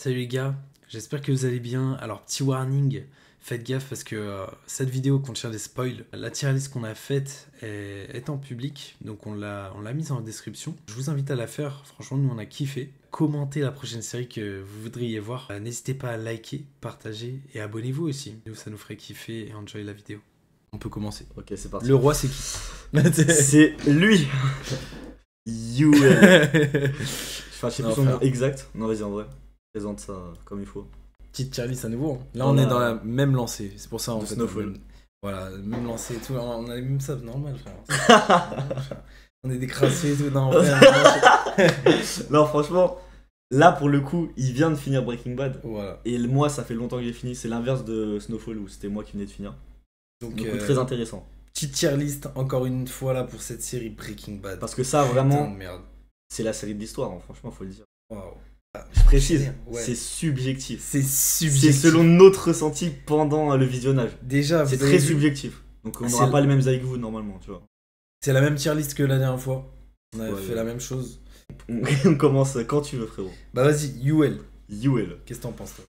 Salut les gars, j'espère que vous allez bien. Alors petit warning, faites gaffe parce que cette vidéo contient des spoils. La tier list qu'on a faite est en public, donc on l'a mise en description. Je vous invite à la faire, franchement nous on a kiffé. Commentez la prochaine série que vous voudriez voir. N'hésitez pas à liker, partager et abonnez-vous aussi. Ça nous ferait kiffer et enjoy la vidéo. On peut commencer. Ok, c'est parti. Le roi c'est qui? C'est lui. Yuel. Je sais plus son nom exact. Non, vas-y, en vrai. Présente ça comme il faut. Petite tier list à nouveau. Là on est dans la même lancée, c'est pour ça en fait. Snowfall. Voilà, même lancée et tout. On a les mêmes subs, normal frère. On est décrassés et tout. Non, non, franchement, là pour le coup, il vient de finir Breaking Bad. Voilà. Et moi, ça fait longtemps que j'ai fini. C'est l'inverse de Snowfall où c'était moi qui venais de finir. Donc très intéressant. Petite tier list encore une fois là pour cette série Breaking Bad. Parce que ça, vraiment, merde. C'est la série de l'histoire, hein, franchement, faut le dire. Waouh. Je précise, ouais. C'est subjectif. C'est subjectif. C'est selon notre ressenti pendant le visionnage. Déjà, c'est très subjectif. Donc on n'aura pas les mêmes avec vous normalement, tu vois. C'est la même tier list que la dernière fois. On a fait la même chose. On commence quand tu veux, frérot. Bah vas-y, Yuel. Qu'est-ce que t'en penses toi?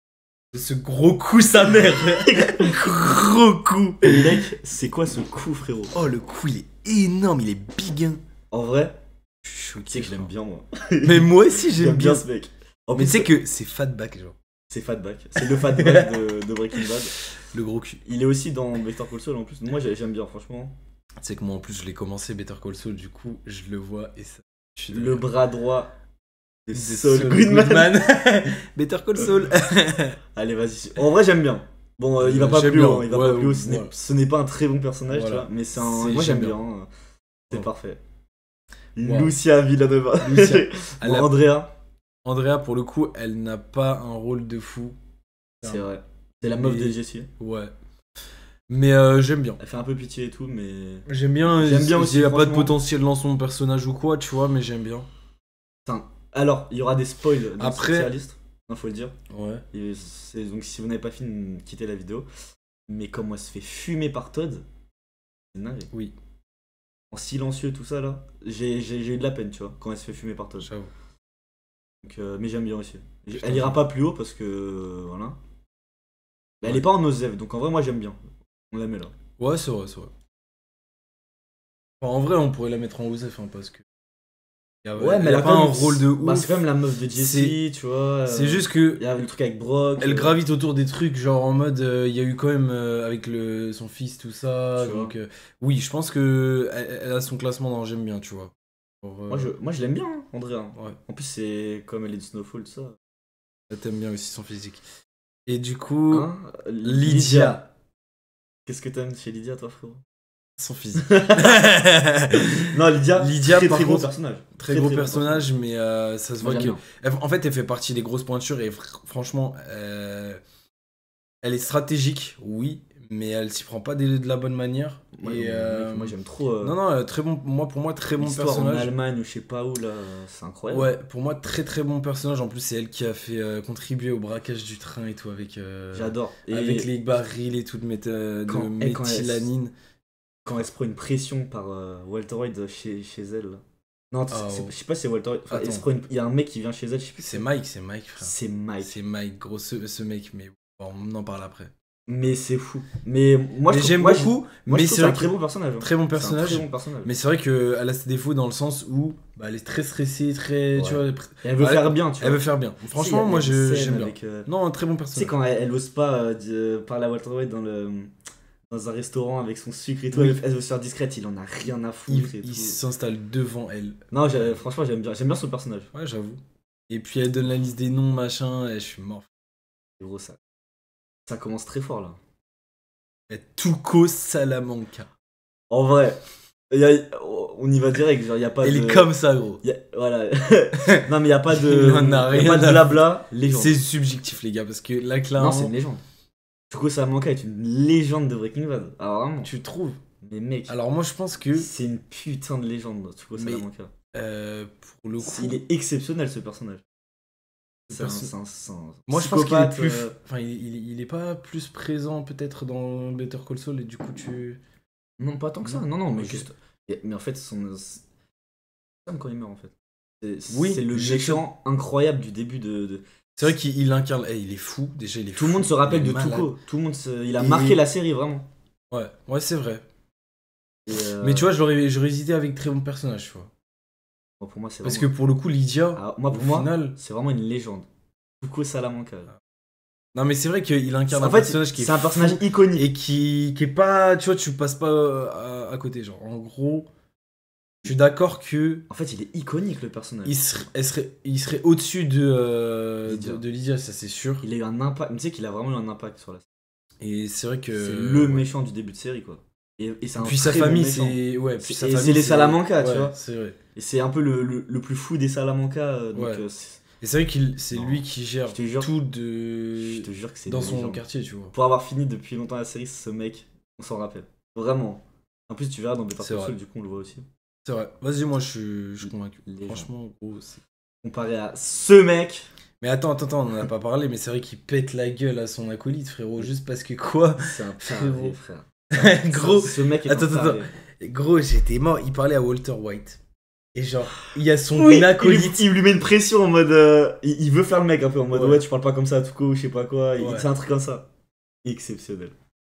De ce gros coup sa mère. Gros coup. Mec, c'est quoi ce coup, frérot? Oh, le coup il est énorme, il est big. En vrai, je suis choqué. Tu sais que je l'aime bien, moi. Mais moi aussi j'aime bien ce mec. Mais tu sais que c'est Fatback, genre. C'est Fatback. C'est le Fatback de Breaking Bad. Le gros cul. Il est aussi dans Better Call Saul en plus. Moi j'aime bien, franchement. Tu sais que moi en plus je l'ai commencé Better Call Saul, du coup je le vois et ça. Le bras droit de Saul Goodman. Better Call Saul. Allez, vas-y. En vrai, j'aime bien. Bon, il va pas plus haut. Il va pas plus haut. Ce n'est pas un très bon personnage, tu vois. Mais c'est un. Moi j'aime bien. C'est parfait. Lucia Villanova. Bon, Andrea, pour le coup, elle n'a pas un rôle de fou. C'est vrai. C'est la meuf de Jesse. Ouais. Mais j'aime bien. Elle fait un peu pitié et tout, mais. J'aime bien. J'aime bien aussi. Il n'y a pas de potentiel dans son personnage ou quoi, tu vois, mais j'aime bien. Alors, il y aura des spoils dans cette liste. Non, faut le dire. Ouais. Donc, si vous n'avez pas fini, quittez la vidéo. Mais comme elle se fait fumer par Todd, c'est dingue. Oui. En silencieux, tout ça là, j'ai eu de la peine, tu vois, quand elle se fait fumer par Todd. J'avoue. Donc, mais j'aime bien aussi. Elle ira pas plus haut parce que. Voilà. Mais elle est pas en Ozev, donc en vrai, moi j'aime bien. On la met là. Ouais, c'est vrai, c'est vrai. Enfin, en vrai, on pourrait la mettre en Ozev, hein, parce que. Ouais, mais elle a pas un rôle de ouf. Bah, c'est quand même la meuf de Jesse, tu vois. C'est juste que. Il y a le truc avec Brock. Elle gravite autour des trucs, genre en mode. Il y a eu quand même avec son fils, tout ça. Donc, oui, je pense que elle a son classement dans J'aime bien, tu vois. Moi je l'aime bien, hein, Andrea. Ouais. En plus, c'est comme elle est de Snowfall, tout ça. T'aimes bien aussi son physique. Et du coup. Hein, Lydia. Qu'est-ce que t'aimes chez Lydia, toi, frérot? Son physique. Non, Lydia très gros personnage. Très gros personnage, mais ça se voit que. En fait, elle fait partie des grosses pointures et franchement, elle est stratégique, oui, mais elle s'y prend pas de la bonne manière. Moi j'aime trop. Non, très bon. Pour moi, très bon personnage. En Allemagne ou je sais pas où, là, c'est incroyable. Ouais, pour moi, très très bon personnage. En plus, c'est elle qui a fait contribuer au braquage du train et tout avec. J'adore. Avec les barils et tout de méthylamine. Quand elle se prend une pression par Walter White chez elle. Là. Non, je sais pas si c'est Walter White. Enfin, il y a un mec qui vient chez elle, je sais plus. C'est Mike, frère. C'est Mike. C'est Mike, gros, ce mec, mais bon, on en parle après. Mais c'est fou. Mais moi, j'aime beaucoup. Mais c'est un très bon personnage. Très bon personnage. Mais c'est vrai qu'elle a ses défauts dans le sens où elle est très stressée, très. Ouais. Tu vois, elle veut faire bien, tu vois. Elle veut faire bien. Franchement, moi, j'aime bien. Non, un très bon personnage. Tu sais, quand elle ose pas parler à Walter White dans un restaurant avec son sucre et tout, elle veut se faire discrète, il en a rien à foutre. Il s'installe devant elle. Non, franchement, j'aime bien son personnage. Ouais, j'avoue. Et puis elle donne la liste des noms, machin, et je suis mort. Gros, ça commence très fort là. Tuco Salamanca. En vrai, on y va direct, genre y a pas Elle est comme ça, gros. Voilà. Non, mais y a pas de. Y a pas de blabla. C'est subjectif, les gars, parce que là, clairement. Non, c'est une légende. Tuco Salamanca est une légende de Breaking Bad. Alors vraiment. Tu trouves? Mais mec. Alors moi je pense que. C'est une putain de légende, Tuco Salamanca. Pour le coup. Il est exceptionnel ce personnage. Moi je pense qu'il est plus. Enfin, il est pas plus présent peut-être dans Better Call Saul et du coup tu. Non, pas tant que ça. Non, mais juste. Mais en fait, son. Quand il meurt en fait. C'est le méchant incroyable du début de. C'est vrai qu'il incarne. Il est fou, déjà, il est Tout le monde se rappelle de Tuco. Tout le monde il a marqué la série, vraiment. Ouais, c'est vrai. Mais tu vois, j'aurais hésité avec très bon personnage, tu vois. Bon, pour moi, c'est parce que pour le coup, Lydia, pour moi, c'est vraiment une légende. Tuco Salamanca. Non, mais c'est vrai qu'il incarne un personnage qui est. C'est un personnage iconique. Et qui est pas. Tu vois, tu passes pas à côté. Genre, en gros, je suis d'accord que. En fait, il est iconique, le personnage. Il serait au-dessus de Lydia, ça c'est sûr. Il a eu un impact. Tu sais qu'il a vraiment eu un impact sur la série. Et c'est vrai que. C'est le méchant du début de série, quoi. Et c'est un puis sa famille, c'est. Ouais, puis sa famille. C'est les Salamanca, tu vois. C'est vrai. Et c'est un peu le plus fou des Salamanca. Donc, et c'est vrai que c'est lui qui gère tout Je te jure que c'est dans son quartier, tu vois. Pour avoir fini depuis longtemps la série, ce mec, on s'en rappelle. Vraiment. En plus, tu verras dans Better Call Saul, du coup, on le voit aussi. C'est vrai. Vas-y, moi, je suis convaincu. Franchement, gros, c'est... Comparé à ce mec... Mais attends, on en a pas parlé, mais c'est vrai qu'il pète la gueule à son acolyte, frérot, juste parce que quoi? C'est un frérot, frère. Gros, ce mec est attends. Gros, j'étais mort. Il parlait à Walter White. Et genre, il y a son acolyte. Il lui met une pression en mode. Il veut faire le mec un peu en mode ouais tu parles pas comme ça à Tuco ou je sais pas quoi. C'est un truc comme ça. Exceptionnel.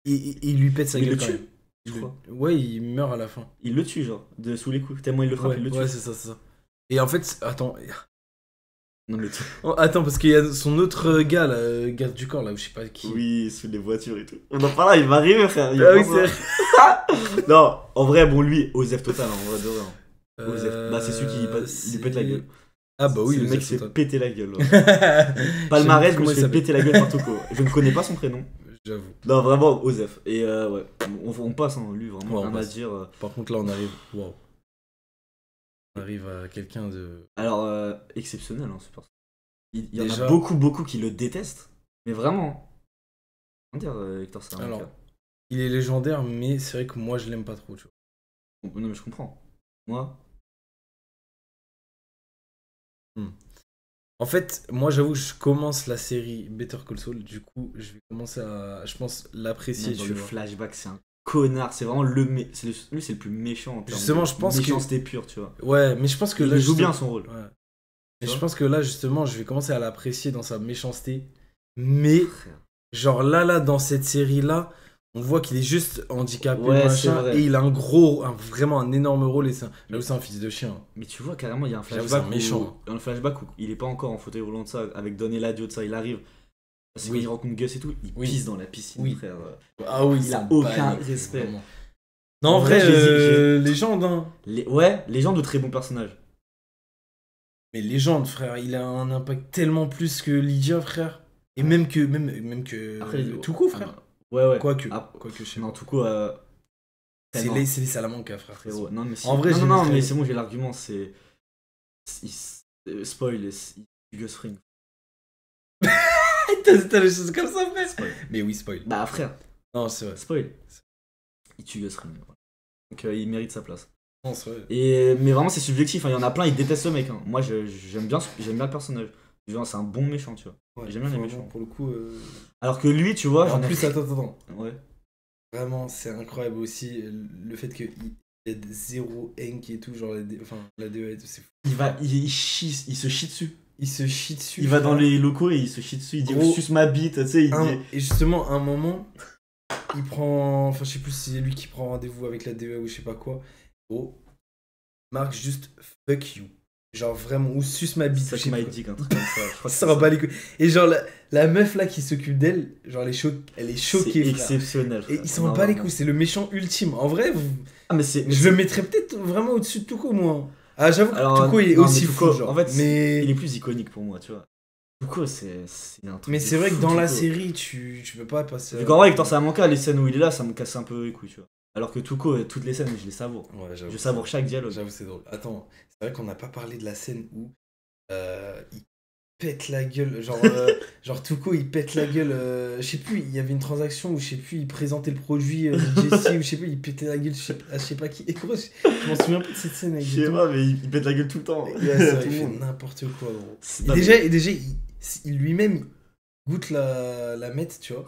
Il lui pète sa gueule quand même. Je crois. Ouais, il meurt à la fin. Il le tue, genre, sous les coups. Tellement il le frappe, il le tue. Ouais, c'est ça. Et en fait, attends. Non mais attends, parce qu'il y a son autre gars, là, garde du corps, là, où je sais pas qui. Oui, sous les voitures et tout. On en parle là, il va arriver, frère. Ah oui, c'est non, en vrai, bon, lui, Osef total, en vrai de vrai. Bah, c'est celui qui lui pète la gueule. Ah bah oui, le mec s'est pété la gueule. Palmarès, mais il s'est pété la gueule par Tuco. Je ne connais pas son prénom. J'avoue. Non, vraiment, Osef. Et ouais, on passe, hein, lui, vraiment, rien à dire. Par contre, là, on arrive. Waouh. On arrive à quelqu'un de. Alors, exceptionnel, hein, ce personnage. Il y en a beaucoup qui le détestent. Mais vraiment. Comment dire, Hector Salamanca? Alors, il est légendaire, mais c'est vrai que moi, je l'aime pas trop, tu vois. Non, mais je comprends. Moi. En fait, moi j'avoue que je commence la série Better Call Saul, du coup je vais commencer à, je pense, l'apprécier. Dans le flashback, c'est un connard, c'est vraiment lui c'est le plus méchant en termes justement, je pense méchanceté pure, tu vois. Ouais, mais je pense que il là, joue bien son rôle. Ouais. Mais je pense que là justement, je vais commencer à l'apprécier dans sa méchanceté. Mais genre là dans cette série là, on voit qu'il est juste handicapé, machin, et il a vraiment un énorme rôle, et c'est un fils de chien. Mais tu vois, carrément, il y a un flashback méchant. Un flashback où il est pas encore en fauteuil roulant de ça, avec Don Eladio de ça, il arrive. Parce qu'il rencontre Gus et tout, il pisse dans la piscine, frère. Ah oui, il a aucun respect. Vraiment. Non, en vrai, légende, hein. Légende de très bon personnage. Mais légende, frère, il a un impact tellement plus que Lydia, frère. Et même que après, Tuco, frère. Ouais. Quoique je sais pas. Non, Tuco. C'est les Salamanca, frère. Non, mais en vrai, mais c'est bon, j'ai l'argument. C'est. Spoil, Gus Fring. T'as les choses comme ça, frère. Spoil. Mais oui, spoil. Bah, frère. Non, c'est vrai. Spoil. Il tue Gus Fring. Donc, il mérite sa place. Non, c'est vrai. Mais vraiment, c'est subjectif. Il y en a plein, ils détestent ce mec. Hein. Moi, j'aime bien le personnage. C'est un bon méchant, tu vois. Ouais, j'aime bien les méchants. Pour le coup. Alors que lui, tu vois. En plus, attends. Ouais. Vraiment, c'est incroyable aussi le fait qu'il y ait zéro Hank et tout, genre la DE et tout, c'est fou. Il se chie dessus. Il va dans les locaux et il se chie dessus. Il dit suce ma bite, tu sais. Et justement, à un moment, il prend. Enfin, je sais plus si c'est lui qui prend rendez-vous avec la DE ou je sais pas quoi. Marque juste fuck you. Genre vraiment, ou suce ma bite. Ça m'a dit un truc comme ça. Je crois que ça va pas les couilles. Et genre la meuf là qui s'occupe d'elle, genre elle est choquée. C'est exceptionnel. Frère. Et il s'en bat les couilles, c'est le méchant ultime. En vrai, je le mettrais peut-être vraiment au-dessus de Tuco, moi. Ah, j'avoue que Tuco il est aussi fou. Genre. En fait, il est plus iconique pour moi, tu vois. Tuco, c'est un truc. Mais c'est vrai que dans la série, tu peux pas passer. Vu qu'en vrai, Hector Salamanca, les scènes où il est là, ça me casse un peu les couilles, tu vois. Alors que Tuco, toutes les scènes, je les savoure. Ouais, je savoure chaque dialogue. J'avoue, c'est drôle. Attends, c'est vrai qu'on n'a pas parlé de la scène où il pète la gueule. Genre Tuco, il pète la gueule. Je sais plus, il y avait une transaction où je sais plus, il présentait le produit Jesse, ou je sais plus, il pétait la gueule je sais pas qui. Et gros, je m'en souviens plus de cette scène. Je sais pas, mais il pète la gueule tout le temps. Ouais, il fait n'importe quoi, gros. Et déjà, il lui-même goûte la mette, tu vois.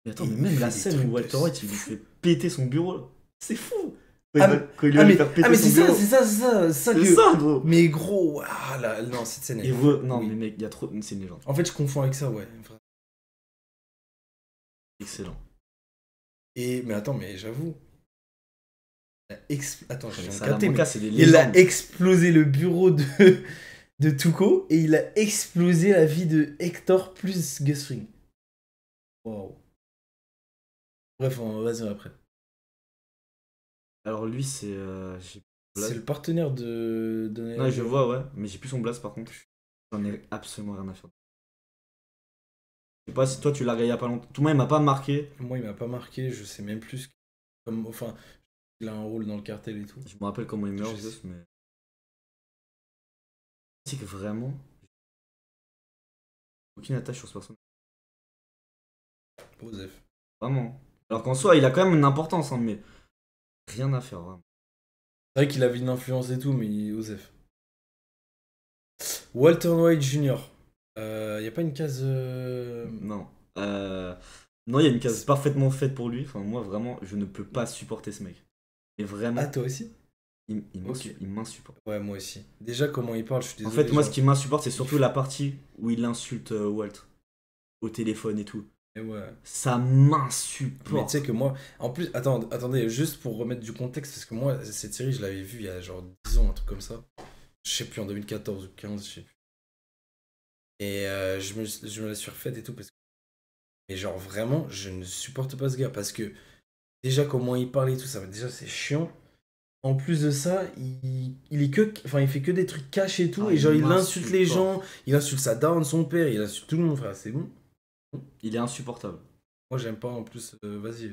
Mais attends, mais même la scène où Walter White il lui fait péter son bureau, c'est fou. Quand il lui a faire péter son bureau. C'est ça C'est ça, gros. Mais gros, ah là, non, cette scène est... Non, mais mec, il y a trop... C'est une légende. En fait, je confonds avec ça, ouais. Excellent. Mais attends, mais j'avoue... Attends, j'ai capté, il a explosé le bureau de Tuco et il a explosé la vie de Hector plus Gus Fring. Wow. Bref, vas-y après. Alors lui, c'est le partenaire de... Non, je vois, ouais, mais j'ai plus son blast par contre. J'en ai absolument rien à faire. Je sais pas si toi tu l'as regardé il y a pas longtemps. Tout le monde, il m'a pas marqué. Moi, il m'a pas marqué, je sais même plus... Enfin, il a un rôle dans le cartel et tout. Je me rappelle comment il meurt, mais... C'est que vraiment... Aucune attache sur ce personnage. Osef. Vraiment. Alors qu'en soi, il a quand même une importance, hein, mais... Rien à faire, vraiment. C'est vrai qu'il avait une influence et tout, mais Osef. Walter White Jr. Y a pas une case... Non. Non, il y a une case parfaitement faite pour lui. Enfin, moi, vraiment, je ne peux pas supporter ce mec. Et vraiment... Ah, toi aussi? Il m'insupporte. Ouais, moi aussi. Déjà, comment il parle, je suis désolé. En fait, moi, ce qui m'insupporte, c'est surtout la partie où il insulte Walt. Au téléphone et tout. Et ouais. Ça m'insupporte. Mais tu sais que moi... En plus, attendez, juste pour remettre du contexte, parce que moi, cette série, je l'avais vue il y a genre 10 ans, un truc comme ça. Je sais plus, en 2014 ou 15, je sais plus. Et je me la suis refaite et tout, parce que... Mais genre, vraiment, je ne supporte pas ce gars, parce que... Déjà, comment il parle et tout, ça, déjà, c'est chiant. En plus de ça, il fait que des trucs cachés et tout, et genre il insulte les gens, il insulte sa daronne, son père, il insulte tout le monde, frère, c'est bon. Il est insupportable. Moi j'aime pas en plus, vas-y.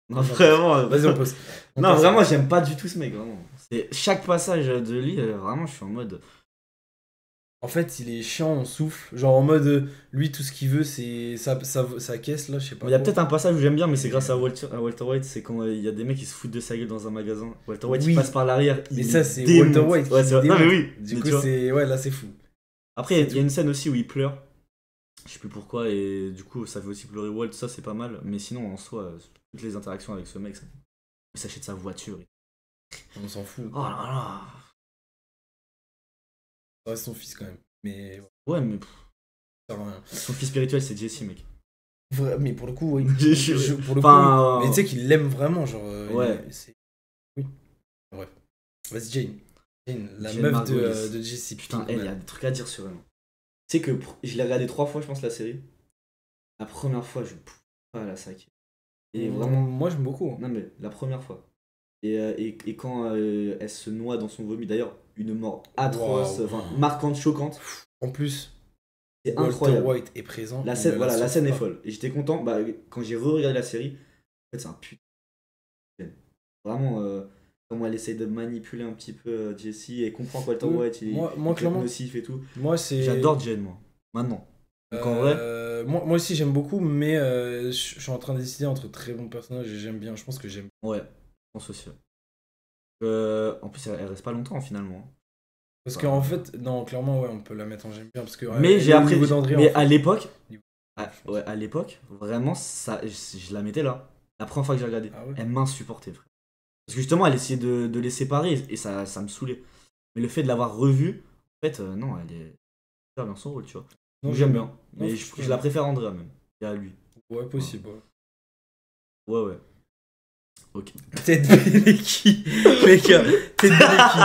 Non, vraiment. Vas-y, on pose. Non, vraiment, j'aime pas du tout ce mec, vraiment. Chaque passage de lui, vraiment, je suis en mode... En fait, il est chiant, on souffle. Genre en mode, lui, tout ce qu'il veut, c'est sa caisse, là, je sais pas. Il y a peut-être un passage où j'aime bien, mais c'est grâce à Walter White. C'est quand il y a des mecs qui se foutent de sa gueule dans un magasin. Walter White, il passe par l'arrière. Mais ça, c'est Walter White. Ouais, c'est... Non, mais oui. Du coup, ouais, là, c'est fou. Après, il y a une scène aussi où il pleure. Je sais plus pourquoi, et du coup, ça fait aussi pleurer Walt. Ça, c'est pas mal. Mais sinon, en soi, toutes les interactions avec ce mec, il s'achète sa voiture. On s'en fout. Oh là là. Ça reste son fils quand même. Mais... Ouais, mais... Ça va rien. Son fils spirituel, c'est Jesse, mec. Mais pour le coup, oui. Pour le coup, mais tu sais qu'il l'aime vraiment, genre... ouais. Oui. Bref. Vas-y, Jane, la meuf de Jesse. Putain, il y a des trucs à dire sur elle. Tu sais que je l'ai regardé 3 fois, je pense, la série. La première fois, je pas la sac. Et vraiment... Moi, j'aime beaucoup. Non, mais la première fois. Et quand elle se noie dans son vomi, d'ailleurs, une mort atroce, marquante, choquante. En plus, c'est incroyable. Walter White est présent. La scène est folle. Et j'étais content, quand j'ai re-regardé la série, en fait, c'est un putain. Vraiment, comment elle essaye de manipuler un petit peu Jessie et comprend que Walter White, il est nocif et tout. J'adore Jen, moi. Maintenant. Donc en vrai... moi aussi, j'aime beaucoup, mais je suis en train de décider entre très bons personnages et j'aime bien. Je pense que j'aime. Ouais, je pense aussi. En plus, elle reste pas longtemps, finalement. Parce qu'en fait, non, clairement, ouais, on peut la mettre en j'aime bien. Parce que, mais j'ai appris. Mais à l'époque, vraiment, ça, je la mettais là. La première fois que j'ai regardé, elle m'insupportait, frère. Parce que justement, elle essayait de les séparer et ça me saoulait. Mais le fait de l'avoir revue, en fait, non, elle est super bien son rôle, tu vois. Donc j'aime bien. Mais je la préfère Andrea même. Et à lui. Ouais, possible. Ouais. Ok. Ted Beneki. Les gars, Ted Beneki.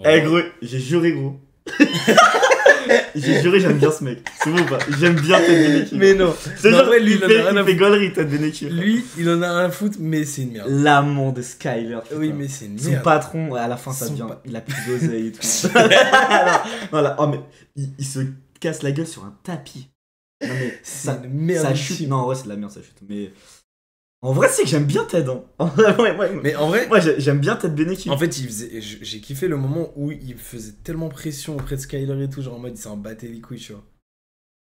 Eh gros, j'ai juré gros. J'ai juré, j'aime bien ce mec. C'est bon ou pas? J'aime bien Ted Beneki. Mais non. C'est genre, lui, il fait gaulerie, Ted Beneki. Lui, il en a rien à foutre, mais c'est une merde. L'amant de Skyler. Putain. Oui, mais c'est une merde. Son patron, à la fin, ça devient. Il a plus d'oseille et tout. Voilà. Oh, mais il se casse la gueule sur un tapis. Non, mais c'est une merde. Ça chute. Non, en vrai, c'est de la merde, ça chute. Mais. En vrai, c'est que j'aime bien Ted. Hein. Mais en vrai, moi j'aime bien Ted Beneki. En fait, j'ai kiffé le moment où il faisait tellement pression auprès de Skyler et tout, genre en mode il s'en battait les couilles, tu vois.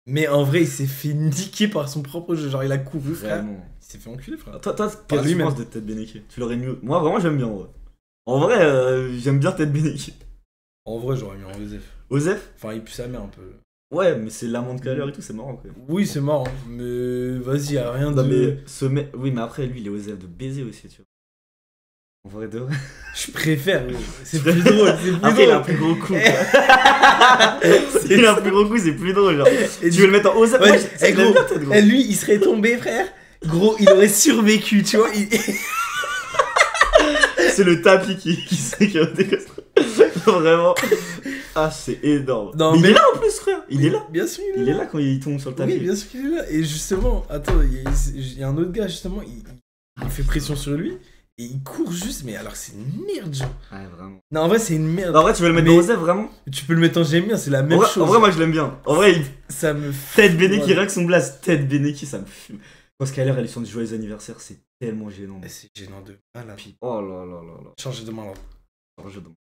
Mais en vrai, il s'est fait niquer par son propre jeu, genre il a couru, frère. Vraiment. Il s'est fait enculer, frère. Toi, qu'est-ce que tu penses de Ted Beneki? Tu l'aurais mieux. Moi, vraiment, j'aime bien, en vrai, j'aime bien Ted Beneki. En vrai, j'aurais mis en Osef. Osef? Enfin, il pue sa mère un peu. Ouais, mais c'est l'amant de Skyler et tout, c'est marrant quand même. Oui, c'est marrant, mais vas-y, y'a rien de. Mais oui, mais après, lui, il est Osef de baiser aussi, tu vois. En vrai de... Je préfère, c'est plus drôle, c'est plus Après, drôle. il a un plus gros coup. Il a un plus gros coup, c'est plus drôle, genre. Tu veux le mettre en Osef? Ouais, gros, lui, il serait tombé, frère. Gros, il aurait survécu, tu vois. C'est le tapis qui serait vraiment. Ah, c'est énorme. Non, mais il est là en plus, frère. Il est là. Bien sûr, il est là quand il tombe sur le tapis. Oui, bien sûr qu'il est là. Et justement, attends, il y a un autre gars, justement, il fait pression sur lui. Et il court juste, mais alors c'est une merde, genre. Ouais, vraiment. Non, en vrai, c'est une merde. En vrai, tu veux le mettre dans Osef, vraiment? Tu peux le mettre en j'aime bien, c'est la même chose. En vrai, moi, je l'aime bien. En vrai, ça me Ted Beneki, rien que son blast, Ted Beneki, ça me fume. Quand Skyler, elle est sur du joyeux anniversaire, c'est tellement gênant. C'est gênant de malade. Oh là là là là. Changer de main, là. Changer de main.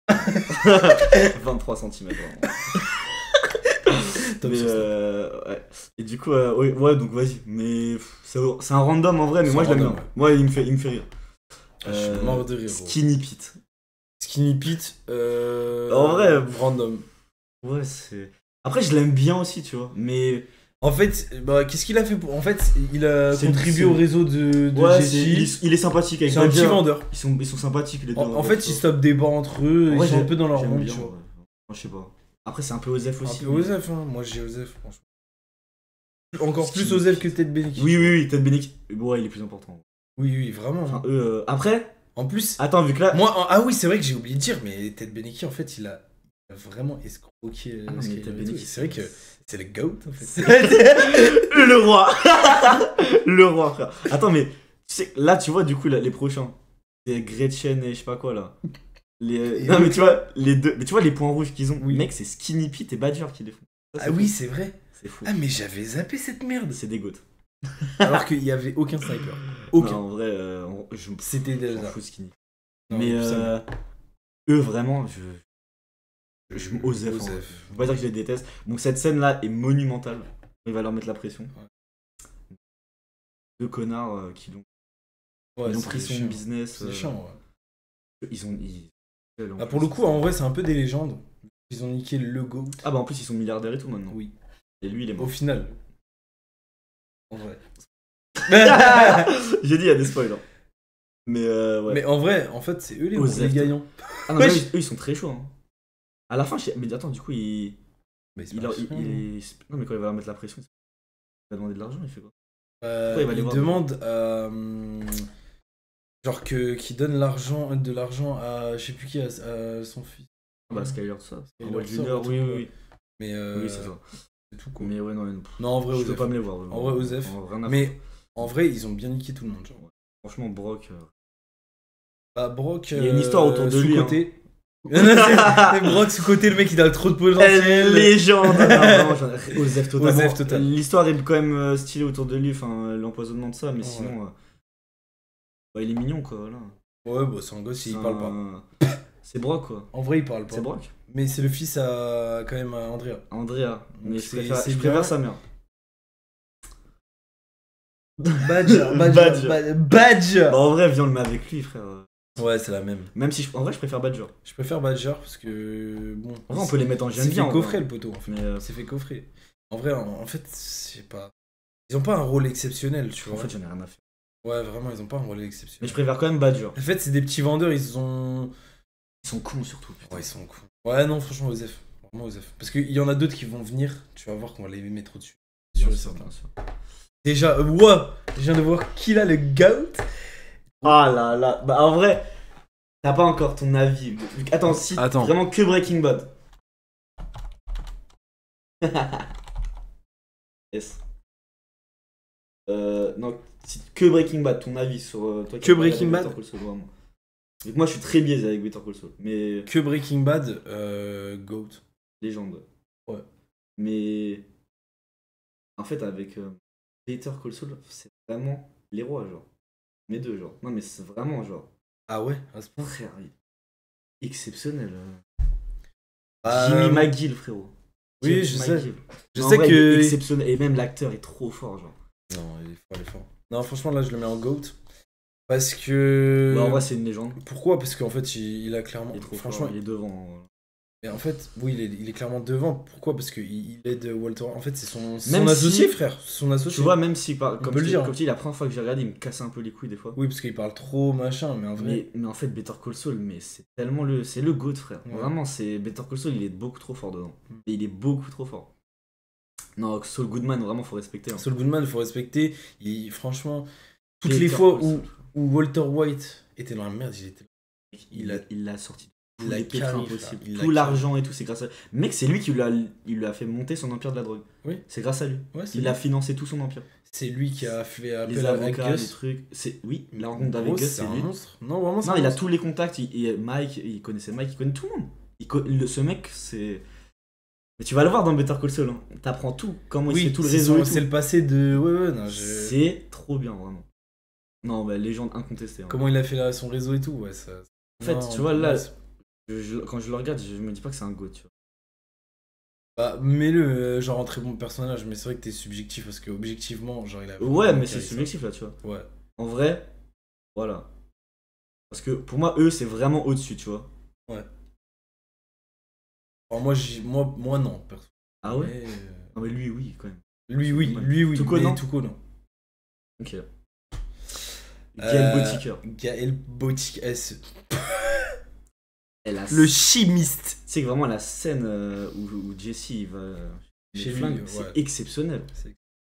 23 cm, vraiment. Mais ouais. Et du coup, ouais, donc vas-y. Mais c'est un random en vrai, mais moi je l'aime bien. Moi, il me fait rire. Je suis mort de rire. Skinny Pete. Skinny Pete, en vrai, random. Ouais, c'est. Après, je l'aime bien aussi, tu vois. Mais. En fait, qu'est-ce qu'il a fait pour. En fait, il a contribué au réseau de ouais, Jessie. il est sympathique avec C'est un petit vendeur. Ils sont sympathiques, les deux. En fait, ils stoppent des bancs entre eux, ils sont un peu dans leur monde, tu vois. Moi, je sais pas. Après, c'est un peu Osef aussi. Un peu Osef, hein. Moi, j'ai Osef, franchement. Encore plus Osef que Ted Beneki. Oui, Ted Beneki. Ouais, il est plus important. Oui, vraiment. Enfin, après. En plus. Attends, vu que là. Moi, ah oui, c'est vrai que j'ai oublié de dire, mais Ted Beneki, en fait, il a vraiment escroqué. C'est vrai que c'est le GOAT, en fait. Le roi. Le roi, frère. Attends, mais. Là, tu vois, du coup, les prochains. C'est Gretchen et je sais pas quoi, là. Non, mais tu vois, les deux. Mais tu vois, les points rouges qu'ils ont. Oui. Mec, c'est Skinny Pete et Badger qui les font. Ça, oui, c'est vrai. C'est fou. Ah, mais j'avais zappé cette merde. C'est des goats. Alors qu'il y avait aucun sniper. Aucun. Non, en vrai, c'était déjà fou Skinny. Non, mais eux, vraiment, je Osef. Je veux pas dire que je les déteste. Donc cette scène là est monumentale. Il va leur mettre la pression. Ouais. Deux connards qui ont pris son business. C'est chiant, ouais. Pour le coup, en vrai, c'est un peu des légendes. Ils ont niqué le GOAT. Ah bah en plus, ils sont milliardaires et tout maintenant. Oui. Et lui, il est mort. Au final. En vrai. J'ai dit, il y a des spoilers. Mais ouais. Mais en vrai, en fait, c'est eux les gagnants. Ah non, eux, ils sont très chauds. Hein. À la fin, mais attends, du coup, Non, mais quand il va leur mettre la pression, il va demander de l'argent, il fait quoi? Il demande genre qu'il donne de l'argent à je sais plus qui, à son fils. Bah Skyler, ça. Junior, oui. Mais oui, c'est ça. C'est tout quoi. Mais ouais, non, en vrai, je peux pas me les voir. En vrai, Osef. Mais en vrai, ils ont bien niqué tout le monde. Genre. Franchement, Brock. Brock. Il y a une histoire autour de lui. Côté. Hein. Brock sous-côté, le mec il a trop de potentiel. Légende. Osef totalement. L'histoire est quand même stylée autour de lui, enfin l'empoisonnement de ça, mais sinon il est mignon quoi. Là. Ouais, bah c'est un gosse, il parle pas. C'est Brock quoi. En vrai il parle pas. C'est Brock. Mais c'est le fils à quand même à Andrea. Mais je préfère sa mère. Badger. Bah, en vrai, viens on le met avec lui frère. Ouais, c'est la même. Même si en vrai, je préfère Badger. Je préfère Badger parce que bon. En vrai, on peut les mettre en j'aime bien. C'est fait coffrer le poteau. En fait. C'est fait coffrer. En vrai, en fait, je sais pas. Ils ont pas un rôle exceptionnel, tu vois. En fait, j'en ai rien à faire. Ouais, vraiment, ils ont pas un rôle exceptionnel. Mais je préfère quand même Badger. En fait, c'est des petits vendeurs, ils sont cons surtout. Putain. Ouais, ils sont cons. Ouais, non, franchement, Osef. Vraiment Osef. Parce qu'il y en a d'autres qui vont venir, tu vas voir qu'on va les mettre au-dessus. Sûr et certain. Déjà, je viens de voir qui a le GOAT. Ah là là. Bah, en vrai. T'as pas encore ton avis. Attends, vraiment que Breaking Bad. Yes. Non, que Breaking Bad, ton avis sur toi. Que Breaking Bad. Donc moi je suis très biaisé avec Better Call Saul. Mais... Que Breaking Bad, GOAT. Légende. Ouais. Mais en fait avec Better Call Saul, c'est vraiment les rois genre. Les deux genre. Non mais c'est vraiment genre. Ah ouais, à ce point. Frère, exceptionnel. Jimmy McGill, frérot. Oui, je sais. Je sais que. Exceptionnel. Et même l'acteur est trop fort, genre. Non, il est fort. Non, franchement, là, je le mets en GOAT. Parce que. Bah, en vrai, c'est une légende. Pourquoi? Parce qu'en fait, il a clairement. Il est trop franchement, fort, il est devant. Et en fait, oui, il est clairement devant. Pourquoi? Parce qu'il aide Walter. En fait, c'est son associé, frère. Son associé. Tu vois, même si, comme tu le dire. Comme tu dis, la première fois que j'ai regardé, il me cassait un peu les couilles des fois. Oui, parce qu'il parle trop, machin, mais en vrai. Mais en fait, Better Call Saul, mais c'est tellement c'est le GOAT, frère. Ouais. Vraiment, c'est Better Call Saul, il est beaucoup trop fort dedans. Et il est beaucoup trop fort. Non, Saul Goodman, vraiment, faut respecter. Hein. Saul Goodman, faut respecter. Franchement, toutes les fois où Walter White était dans la merde, il l'a sorti. Il a pétré impossible. Tout l'argent et tout, c'est grâce à lui. Mec, c'est lui qui lui a fait monter son empire de la drogue. Oui. C'est grâce à lui. Ouais, il a financé tout son empire. C'est lui qui a fait appel les avocats, les trucs. Oui, la rencontre d'avec Gus, c'est lui. Monstre. Non, vraiment, non, il a tous les contacts. Mike, il connaissait Mike, il connaît tout le monde. Ce mec, c'est. Mais tu vas le voir dans Better Call Saul. Hein. T'apprends tout. Comment il fait tout le réseau. C'est le passé de. Ouais, non, c'est trop bien, vraiment. Non, bah, légende incontestée. Hein. Comment il a fait son réseau et tout, ouais. Ça... En fait, tu vois, là. Quand je le regarde, je me dis pas que c'est un GOAT, tu vois. Bah, mets-le, genre un très bon personnage, mais c'est vrai que t'es subjectif parce que objectivement, genre il a. Ouais, mais c'est subjectif là, tu vois. Ouais. En vrai, voilà. Parce que pour moi, eux, c'est vraiment au-dessus, tu vois. Ouais. Alors moi non, perso. Ah ouais? Non, mais lui, oui, quand même. Lui, oui. Tuco, non? Tuco, non. Ok. Gaël Botiker. Gaël Botiker. Le chimiste. C'est que vraiment la scène où Jesse il va chez flingue, c'est exceptionnel.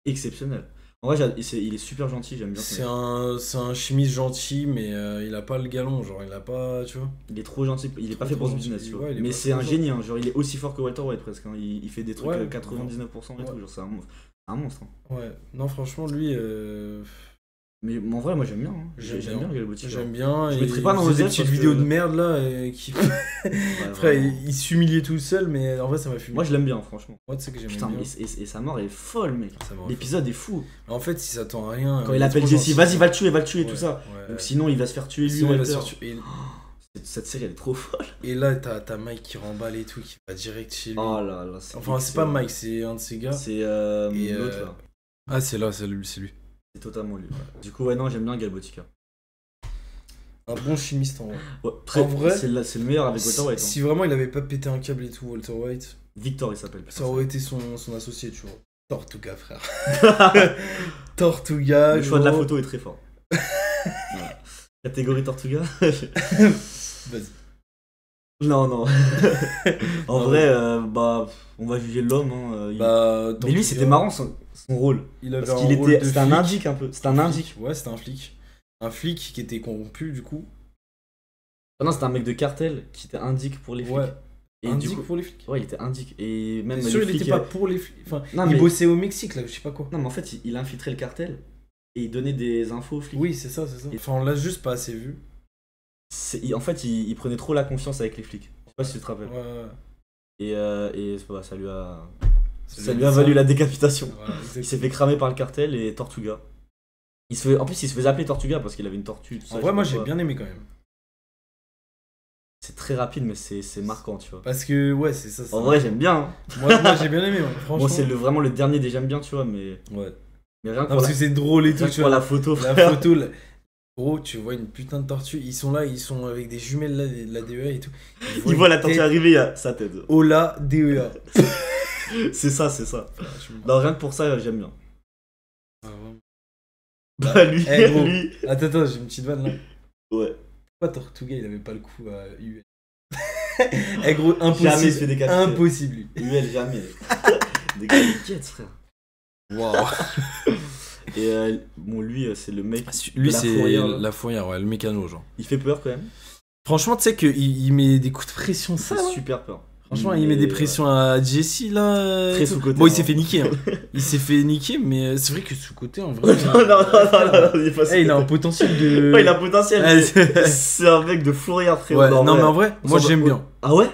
Exceptionnel. En vrai, il est super gentil, j'aime bien. C'est un chimiste gentil, mais il a pas le galon, genre il a pas, tu vois. Il est trop gentil, il est pas fait pour ce business, tu vois. Mais c'est un génie, hein. Genre il est aussi fort que Walter White presque. Hein. Il fait des trucs 99% et tout, genre c'est un monstre. Hein. Ouais, non franchement lui. Mais en vrai, moi j'aime bien. Hein. J'aime bien Gaël Botiker. J'aime bien. Je mettrai pas dans vos des petites vidéos de merde là qui. Frère, il s'humiliait tout seul, mais en vrai ça m'a fumé. Moi je l'aime bien, franchement. Moi tu sais que j'aime bien. Et sa mort est folle, mec. L'épisode est fou. En fait, il s'attend à rien. Quand il appelle Jesse, vas-y, va le tuer et tout ça. Donc sinon, il va se faire tuer lui. Cette série elle est trop folle. Et là, t'as Mike qui remballe et tout, qui va direct chez lui. Oh là là. Enfin, c'est pas Mike, c'est un de ses gars. C'est l'autre là. Ah, c'est lui. C'est totalement lui. Ouais. Du coup, ouais, non, j'aime bien Gaël Botiker. Un bon chimiste en vrai. Ouais, en vrai, c'est le meilleur avec Walter White. Si vraiment il avait pas pété un câble et tout, Walter White. Victor, il s'appelle. Ça aurait été son associé, tu vois. Tortuga, frère. Tortuga. Le choix de la photo est très fort. Voilà. Catégorie Tortuga. Vas-y. Non. En vrai, on va juger l'homme. Hein. Mais lui, c'était marrant son rôle. Parce qu'il était. C'était un indique un peu. C'était un indique. Ouais, c'était un flic. Un flic qui était corrompu, du coup. Ah non, c'était un mec de cartel qui était indique pour les flics. Ouais. Et indique pour les flics. Ouais, il était indique. Et même. Sûr, il était pas pour les flics. Enfin, il bossait au Mexique, là, je sais pas quoi. Non, mais en fait, il infiltrait le cartel et il donnait des infos aux flics. Oui, c'est ça. Enfin, on l'a juste pas assez vu. En fait, il prenait trop la confiance avec les flics. Je sais pas si tu te rappelles. Ouais. Et ça lui a valu la décapitation. Voilà, il s'est fait cramer par le cartel et Tortuga. En plus, il se faisait appeler Tortuga parce qu'il avait une tortue. Tout ça, en vrai, moi j'ai bien aimé quand même. C'est très rapide, mais c'est marquant, tu vois. Parce que, ouais, c'est ça. En vrai, j'aime bien. Hein. Moi j'ai bien aimé, franchement. Bon, c'est vraiment le dernier des j'aime bien, tu vois, mais. Ouais. Mais rien que parce que c'est drôle et tout, tu vois. La photo, Gros, tu vois une putain de tortue, ils sont avec des jumelles là, la DEA et tout. Ils voient la tortue arriver, il y a sa tête. Hola, DEA. c'est ça. Non, rien que pour ça, j'aime bien. Ah, vraiment. Lui. Attends, j'ai une petite vanne là. Ouais. Pourquoi Tortuga il avait pas le coup à UL? Gros, impossible. Jamais il se fait décapiter. Impossible lui. UL, jamais. Des gars, frère. Waouh. Et lui, c'est le mec. Lui, c'est la fourrière, ouais, le mécano, genre. Il fait peur quand même. Franchement, tu sais qu'il met des coups de pression, ça. Il fait super peur. Franchement, il met des pressions à Jesse là. Très sous-côté. Bon, il s'est fait niquer. Hein. Il s'est fait niquer, mais c'est vrai que sous-côté en vrai. non, il est pas il a un potentiel de. Ouais, il a un potentiel. C'est un mec de fourrière, frérot. Ouais, non, mais en vrai, moi j'aime bien. Ah ouais?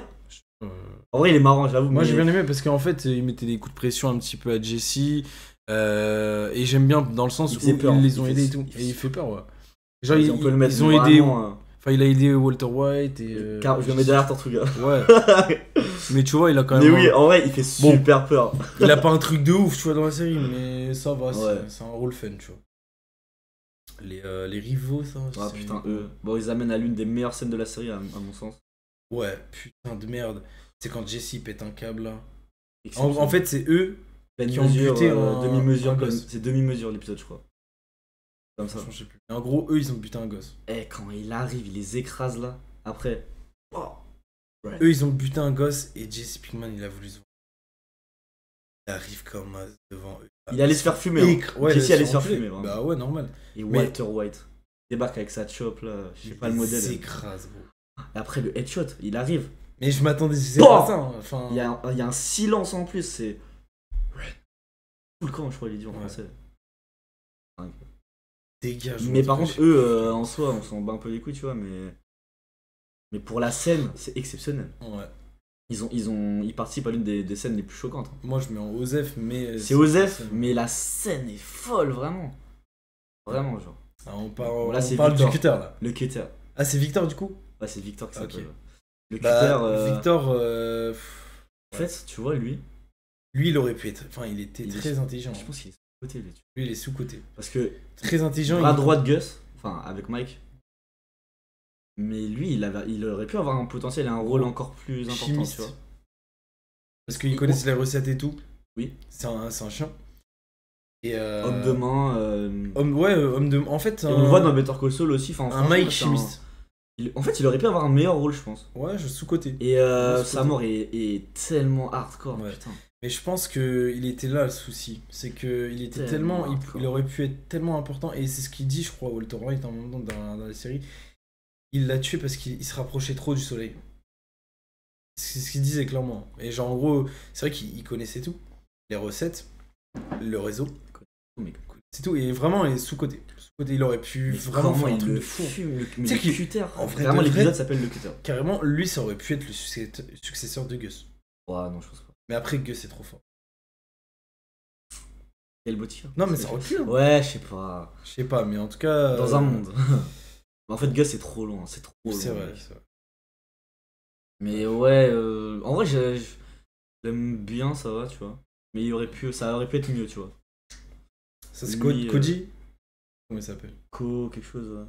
En vrai, il est marrant, j'avoue. Moi j'ai bien aimé parce qu'en fait, il mettait des coups de pression un petit peu à Jesse. Et j'aime bien dans le sens où ils les ont aidés et tout. Et il fait peur, ouais. Genre, ils ont aidé. Enfin, il a aidé Walter White et. Car je le mets derrière Tortuga. Ouais. Mais tu vois, il a quand même. Mais oui, en vrai, il fait super peur. Il a pas un truc de ouf, tu vois, dans la série, mais ça va, c'est un rôle fun, tu vois. Les rivaux, ça. Ah putain, eux. Bon, ils amènent à l'une des meilleures scènes de la série, à mon sens. Ouais, putain de merde. C'est quand Jesse pète un câble là. En fait, c'est eux qui ont buté demi-mesure. C'est demi-mesure l'épisode, je crois. Comme ça. Je sais plus. En gros, eux, ils ont buté un gosse. Et quand il arrive, il les écrase là. Après. Oh. Eux, ils ont buté un gosse et Jesse Pinkman, il a voulu se voir. Il arrive comme devant eux. Il allait se faire fumer. Jesse allait se faire fumer. Vraiment. Bah ouais, normal. Et Walter White débarque avec sa chop là. Je sais pas le modèle. Il s'écrase, gros. Et après, le headshot, il arrive. Mais je m'attendais, c'est pas ça. Hein. Enfin... Il y a un silence en plus, c'est. Tout le camp, je crois, il est dit en français. Dégage. Mais par contre, eux, en soi, on s'en bat un peu les couilles, tu vois, mais pour la scène, c'est exceptionnel. Ouais. Ils participent à l'une des scènes les plus choquantes. Moi, je mets en Osef, mais. C'est Osef, mais la scène est folle, vraiment. Vraiment, genre. Ah, on parle du cutter, là. Le cutter. Ah, c'est Victor, du coup? Ouais, c'est Victor qui s'appelle. Le cutter. Victor. En fait, tu vois, lui, il aurait pu être. Enfin, il était très intelligent. Je pense qu'il est sous-côté, lui. Lui, il est sous-côté. Parce que. Très intelligent. Bras droit de Gus, enfin, avec Mike. Mais lui, il aurait pu avoir un potentiel et un rôle encore plus important, chimiste. Tu vois. Parce qu'il connaissait les recettes et tout. Oui. C'est un chien. Et homme de main. Homme de main. En fait. On le voit dans Better Call Saul aussi. Un Mike chimiste. En fait, il aurait pu avoir un meilleur rôle, je pense. Ouais, sous-côté. Et sa mort est tellement hardcore, putain. Mais je pense qu'il était là le souci. C'est qu'il était tellement. Il aurait pu être tellement important. Et c'est ce qu'il dit, je crois, Walter White, en même temps, dans la série. Il l'a tué parce qu'il se rapprochait trop du soleil. C'est ce qu'il disait clairement. Et genre, en gros, c'est vrai qu'il connaissait tout. Les recettes, le réseau. C'est tout. Et vraiment, il est sous-côté. Sous-côté, il aurait pu vraiment faire un truc de fou. C'est le cutter. Vraiment, l'épisode s'appelle le cutter. Carrément, lui, ça aurait pu être le successeur de Gus. Ouais, non, je pense pas. Mais après, Gus est trop fort. Quel beau tir. Non, mais ça aurait pu. Hein. Ouais, je sais pas. Je sais pas, mais en tout cas. Dans un monde. En fait, Gus, c'est trop long. C'est trop long. C'est vrai. Mais ouais, en vrai, j'aime bien, ça va, tu vois. Mais ça aurait pu être mieux, tu vois. Ça, c'est Koji Comment il s'appelle? Quelque chose, ouais.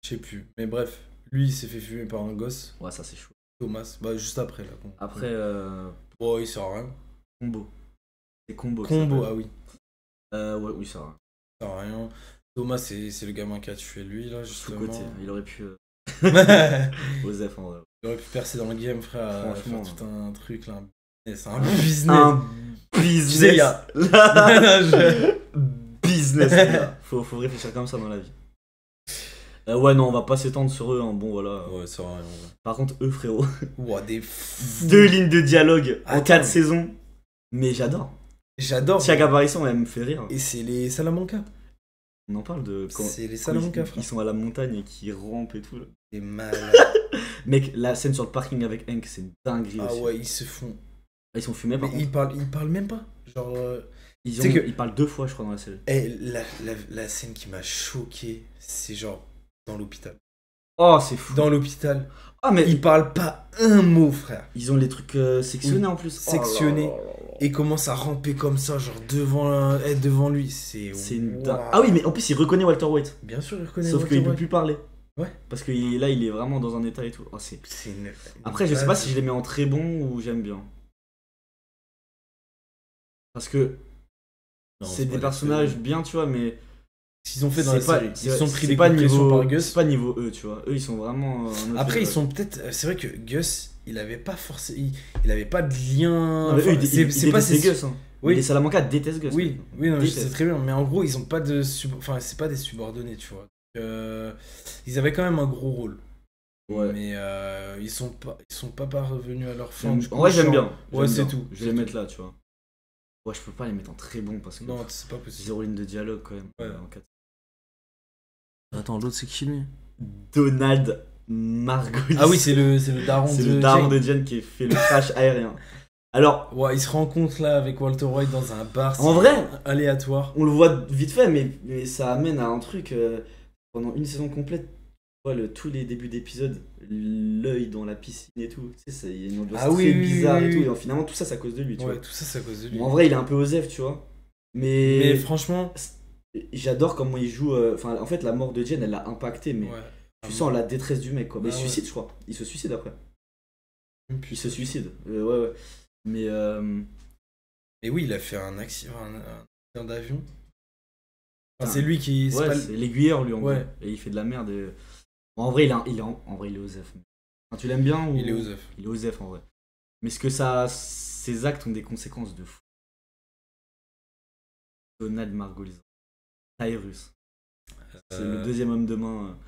Je sais plus. Mais bref, lui, il s'est fait fumer par un gosse. Ouais, ça, c'est chaud. Thomas. Bah, juste après, là. Après, oh, il sert à rien. Combo. C'est Combo. Ah oui. Ouais, oui, ça sert à rien. Ça sert à rien. Thomas, c'est le gamin qui a tué lui, là, justement. Sous-côté, il aurait pu. Osef, en vrai. Il aurait pu percer dans le game, frère. Franchement. Faire tout un truc, là. C'est un business. Un business. Tu sais, il y a. Business, là. Faut réfléchir comme ça dans la vie. Ouais, non, on va pas s'étendre sur eux, hein. Bon, voilà. Ouais, ça va rien. Par contre, eux, frérot. Ouah, 2 lignes de dialogue en 4 saisons. Mais j'adore. Chaque apparition, elle me fait rire. Et c'est les Salamanca. On en parle de quand. C'est les Salamanca, frère. Ils sont à la montagne et qui rampent et tout. Là. C'est malade. Mec, la scène sur le parking avec Hank, c'est dinguerie aussi. Ah ouais, ils se font. Ils sont fumés par contre. Ils parlent même pas. Genre. Ils parlent 2 fois, je crois, dans la série. Et la scène qui m'a choqué, c'est genre dans l'hôpital. Oh, c'est fou. Dans l'hôpital. Ah, mais. Ils parlent pas un mot, frère. Ils ont les trucs sectionnés en plus. Sectionnés. Et commence à ramper comme ça, genre devant lui. C'est une dingue. Ah oui, mais en plus, il reconnaît Walter White. Bien sûr, il reconnaît Sauf qu'il peut plus parler. Ouais. Parce que là, il est vraiment dans un état et tout. Oh, Après, je sais pas si je les mets en très bon ou j'aime bien. Parce que c'est des personnages bien, tu vois, mais. S'ils ont fait dans la série, ils sont pris des coups de pression par Gus. C'est pas niveau eux, tu vois. Eux, ils sont vraiment. Après, ils sont peut-être. C'est vrai que Gus, il avait pas forcément. Il avait pas de lien. C'est pas ses Gus. Hein. Oui. Les Salamanca détestent Gus. Oui, non, c'est très bien. Mais en gros, ils ont pas de. Enfin, c'est pas des subordonnés, tu vois. Ils avaient quand même un gros rôle. Ouais. Mais ils sont pas parvenus à leur fin. En vrai, j'aime bien. Ouais, c'est tout. Je vais les mettre là, tu vois. Ouais, je peux pas les mettre en très bon parce que. Non, c'est pas possible. 0 ligne de dialogue quand même. Ouais. En 4. Attends, l'autre c'est qui lui? Donald Margolis. Ah oui, c'est le daron de Jane. C'est le daron de Jane qui fait le crash aérien. Alors. Ouais, il se rencontre là avec Walter White dans un bar. En vrai, aléatoire. On le voit vite fait, mais ça amène à un truc. Pendant une saison complète, tu vois, tous les débuts d'épisode, l'œil dans la piscine et tout. Tu sais, il y a une ambiance très bizarre et tout. Et finalement, tout ça, c'est à cause de lui. Tu vois. Tout ça, c'est à cause de lui. Bon, en vrai, il est un peu osef, tu vois. Mais franchement. J'adore comment il joue. En fait, la mort de Jen, elle l'a impacté, mais tu sens la détresse du mec, quoi. Mais il se suicide, je crois. Il se suicide après. Il se suicide. Ouais. Mais. Et oui, il a fait un accident d'avion. Enfin, c'est lui qui. Ouais, c'est l'aiguilleur, lui, en gros. Et il fait de la merde. Et... En vrai, en vrai, il est osef. Enfin, tu l'aimes bien ou... Il est osef. Il est osef, en vrai. Mais est-ce que ses actes ont des conséquences de fou? Donald Margolizan. Tyrus. C'est le deuxième homme de main.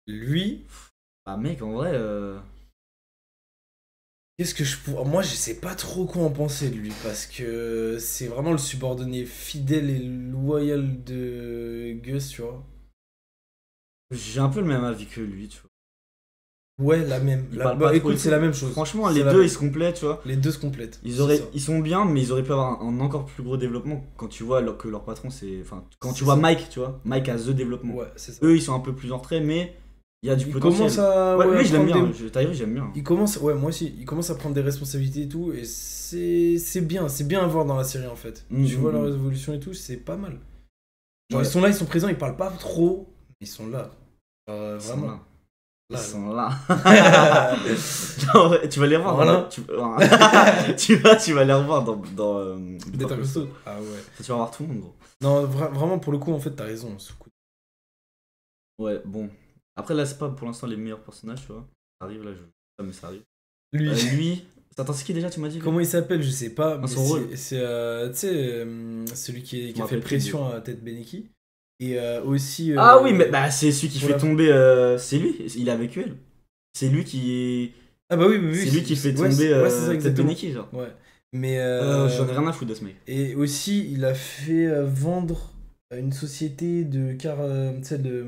Lui. Bah, mec, en vrai. Qu'est-ce que je pourrais... Moi, je sais pas trop quoi en penser de lui, parce que c'est vraiment le subordonné fidèle et loyal de Gus, tu vois. J'ai un peu le même avis que lui, tu vois. Ouais, la même. Écoute, c'est la même chose. Franchement, les deux, ils se complètent, tu vois. Les deux se complètent. Ils sont bien, mais ils auraient pu avoir un encore plus gros développement quand tu vois que leur patron, c'est... Enfin, quand tu vois Mike, tu vois. Mike a the développement. Ouais, c'est ça. Eux, ils sont un peu plus en retrait, mais... Il y a du potentiel. Ouais, je l'aime bien. Tyrus, j'aime bien. Ouais, moi aussi. Il commence à prendre des responsabilités et tout. Et c'est bien. C'est bien à voir dans la série, en fait. Tu vois leur évolution et tout, c'est pas mal. Genre, ils sont là, ils sont présents, ils parlent pas trop. Ils sont là. Vraiment. Ils sont là. Tu vas les revoir. Voilà. Tu vas les revoir dans Better Call Saul. Ah ouais. Tu vas voir tout le monde, gros. Non, vraiment, pour le coup, en fait, t'as raison. Ouais, bon. Après, là, c'est pas pour l'instant les meilleurs personnages, tu vois. Ça arrive, là, mais ça arrive. Lui. Attends, c'est qui déjà, tu m'as dit? Comment il s'appelle? Je sais pas. Mais son rôle. C'est, tu sais, celui qui a fait pression à Ted Beneki. Et aussi. Ah oui, mais bah, c'est celui qui fait tomber. C'est lui, il est avec elle. C'est lui qui. Ah bah oui. C'est lui qui fait tomber Ted Beneki, genre. Ouais. Mais. J'en ai rien à foutre de ce mec. Et aussi, il a fait vendre une société de car. Tu sais, de.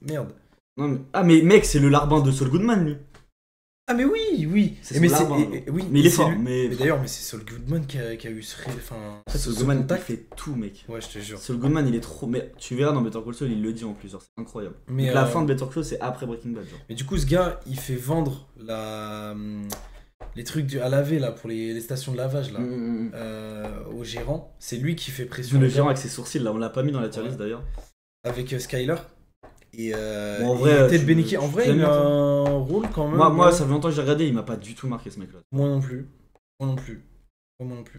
Merde. Non, mais... Ah, mais mec, c'est le larbin de Saul Goodman, lui. Ah, mais oui. Mais il est fort. Mais d'ailleurs, mais c'est Saul Goodman qui a eu ce. Enfin, Saul Goodman, il fait tout, mec. Ouais, je te jure. Saul Goodman, il est trop. Mais tu verras dans Better Call Saul, il le dit en plus, c'est incroyable. Mais donc, la fin de Better Call Saul, c'est après Breaking Bad, genre. Mais du coup, ce gars, il fait vendre les trucs à laver là pour les stations de lavage là au gérant. C'est lui qui fait pression. Le gérant avec ses sourcils là, on l'a pas mis dans la tier list d'ailleurs. Avec Skyler. Et en vrai, Ted Beneki, en vrai, il a un rôle quand même. Moi, ça fait longtemps que j'ai regardé, il m'a pas du tout marqué ce mec-là. Moi non plus.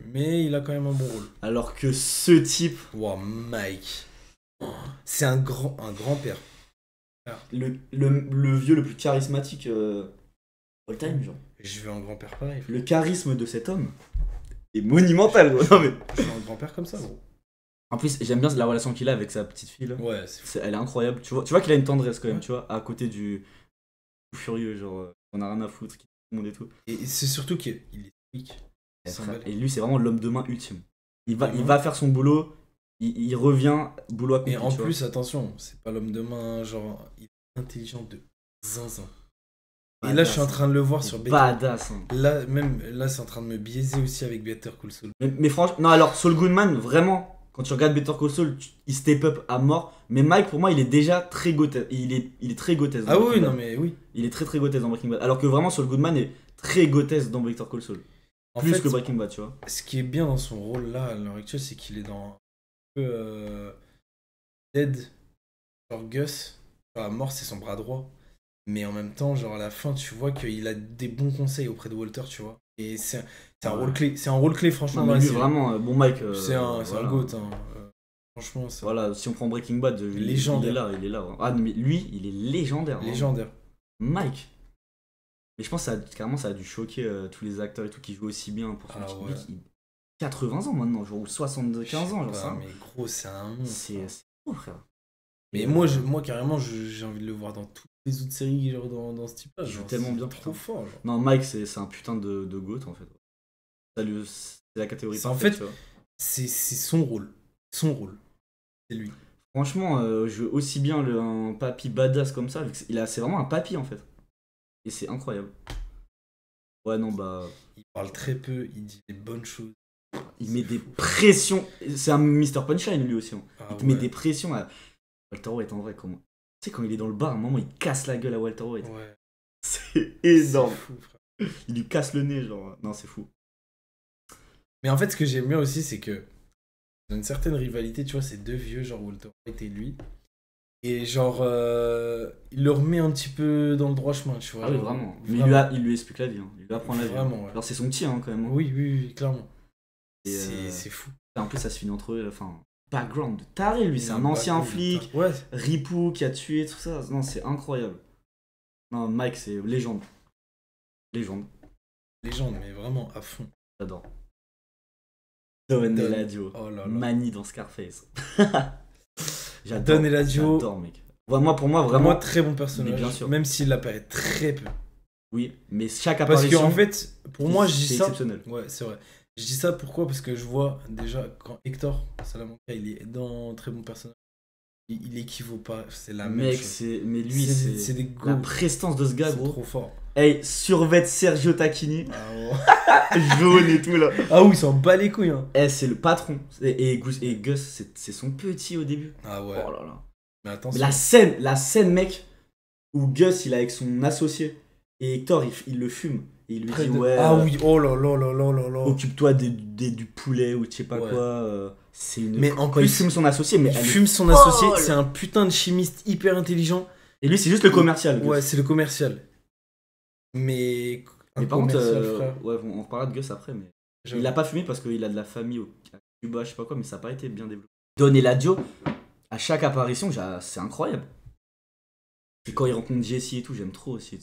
Mais il a quand même un bon rôle. Alors que ce type. Wow, Mike. C'est un grand-père. Le vieux le plus charismatique all time, genre. Je veux un grand-père pareil. Le charisme de cet homme est monumental, gros. Non, mais... Je veux un grand-père comme ça, gros. En plus, j'aime bien la relation qu'il a avec sa petite fille là. Ouais, elle est incroyable. Tu vois qu'il a une tendresse quand même, tu vois, à côté du furieux, genre, on a rien à foutre, qui tout le monde et tout. Et c'est surtout qu'il est quick. Et lui, c'est vraiment l'homme de main ultime. Il va faire son boulot, il revient, boulot accompli. Et en plus, attention, c'est pas l'homme de main, genre, il est intelligent de zinzin. Et là, je suis en train de le voir sur Better. Badass. Là, c'est en train de me biaiser aussi avec Better Call Saul. Mais franchement, non, alors, Saul Goodman, vraiment. Quand tu regardes Better Call Saul, il step up à mort. Mais Mike, pour moi, il est déjà très grotesque. Il est très grotesque. Ah oui, non, mais oui. Il est très grotesque dans Breaking Bad. Alors que vraiment, Saul Goodman est très grotesque dans Better Call Saul. Plus que Breaking Bad, tu vois. Ce qui est bien dans son rôle là, à l'heure actuelle, c'est qu'il est dans un peu Dead. Genre Gus. À mort, c'est son bras droit. Mais en même temps, genre à la fin, tu vois qu'il a des bons conseils auprès de Walter, tu vois. Et c'est un rôle clé. C'est un rôle clé, franchement. Non, mais lui, vraiment, bon Mike. C'est un GOAT. Hein. Franchement, ça. Voilà, si on prend Breaking Bad, il est là. Ah, mais lui, il est légendaire. Légendaire. Mike. Mais je pense que carrément, ça a dû choquer tous les acteurs et tout qui jouent aussi bien pour son public. Ouais. 80 ans maintenant, genre, ou 75 ans, genre ça. Mais gros, c'est un monstre. C'est fou, frère. Mais moi, carrément, j'ai envie de le voir dans toutes les autres séries, genre dans ce type-là. Il joue tellement bien. Trop fort. Genre. Non, Mike, c'est un putain de GOAT, en fait. C'est la catégorie parfaite, en fait, c'est son rôle. C'est lui. Franchement, je veux aussi bien un papy badass comme ça. C'est vraiment un papy, en fait. Et c'est incroyable. Ouais, non, bah... Il parle très peu, il dit des bonnes choses. Il met des pressions. C'est un Mr. Punchline, lui aussi. Hein. Il te met des pressions à... Walter White, en vrai, comment... Tu sais, quand il est dans le bar, à un moment, il casse la gueule à Walter White. Ouais. C'est énorme. C'est fou, frère. Il lui casse le nez, genre. Non, c'est fou. Mais en fait, ce que j'aime bien aussi, c'est que dans une certaine rivalité, tu vois, ces deux vieux, genre Walter White et lui, Et genre, il le remet un petit peu dans le droit chemin, tu vois. Ah oui, vraiment. Mais il lui explique la vie, hein. Il lui apprend la vie. Vraiment, ouais. Alors c'est son petit, hein, quand même. Hein. Oui, clairement. C'est fou. En plus, ça se finit entre eux, enfin, background de taré, lui, c'est un ancien flic, ouais. Ripou qui a tué, tout ça. Non, c'est incroyable. Non, Mike, c'est légende. Légende, mais vraiment à fond. J'adore. Don Eladio, Manny dans Scarface. Don Eladio. J'adore, mec. Ouais, pour moi, vraiment. Très bon personnage. Bien sûr. Même s'il apparaît très peu. Oui, mais chaque apparition. Parce qu'en fait, pour moi, je dis ça. C'est exceptionnel. Ouais, c'est vrai. Je dis ça pourquoi? Parce que je vois déjà quand Hector Salamanca il est dans très bon personnage, il équivaut pas, c'est la même chose. Mais lui, c'est la prestance de ce gars, gros. Trop fort. Hey, survêt Sergio Tacchini, jaune et tout là. Ah oui, il s'en bat les couilles. Hein. C'est le patron. Et Gus, c'est son petit au début. Ah ouais. Oh là là. Mais attention. La scène, mec, où Gus il est avec son associé et Hector il le fume. Et il lui dit ouais. Ah oui, oh là là là là là là. Occupe-toi du poulet ou je sais pas quoi. C'est une. Mais en plus, il fume son associé, mais il fume son associé. C'est un putain de chimiste hyper intelligent. Et lui, c'est juste le commercial. Ouais, c'est le commercial. Mais par contre, ouais, on reparlera de Gus après, mais il a pas fumé parce qu'il a de la famille à Cuba, je sais pas quoi, mais ça a pas été bien développé. Don Eladio, à chaque apparition, c'est incroyable. Et quand il rencontre Jesse et tout, j'aime trop aussi.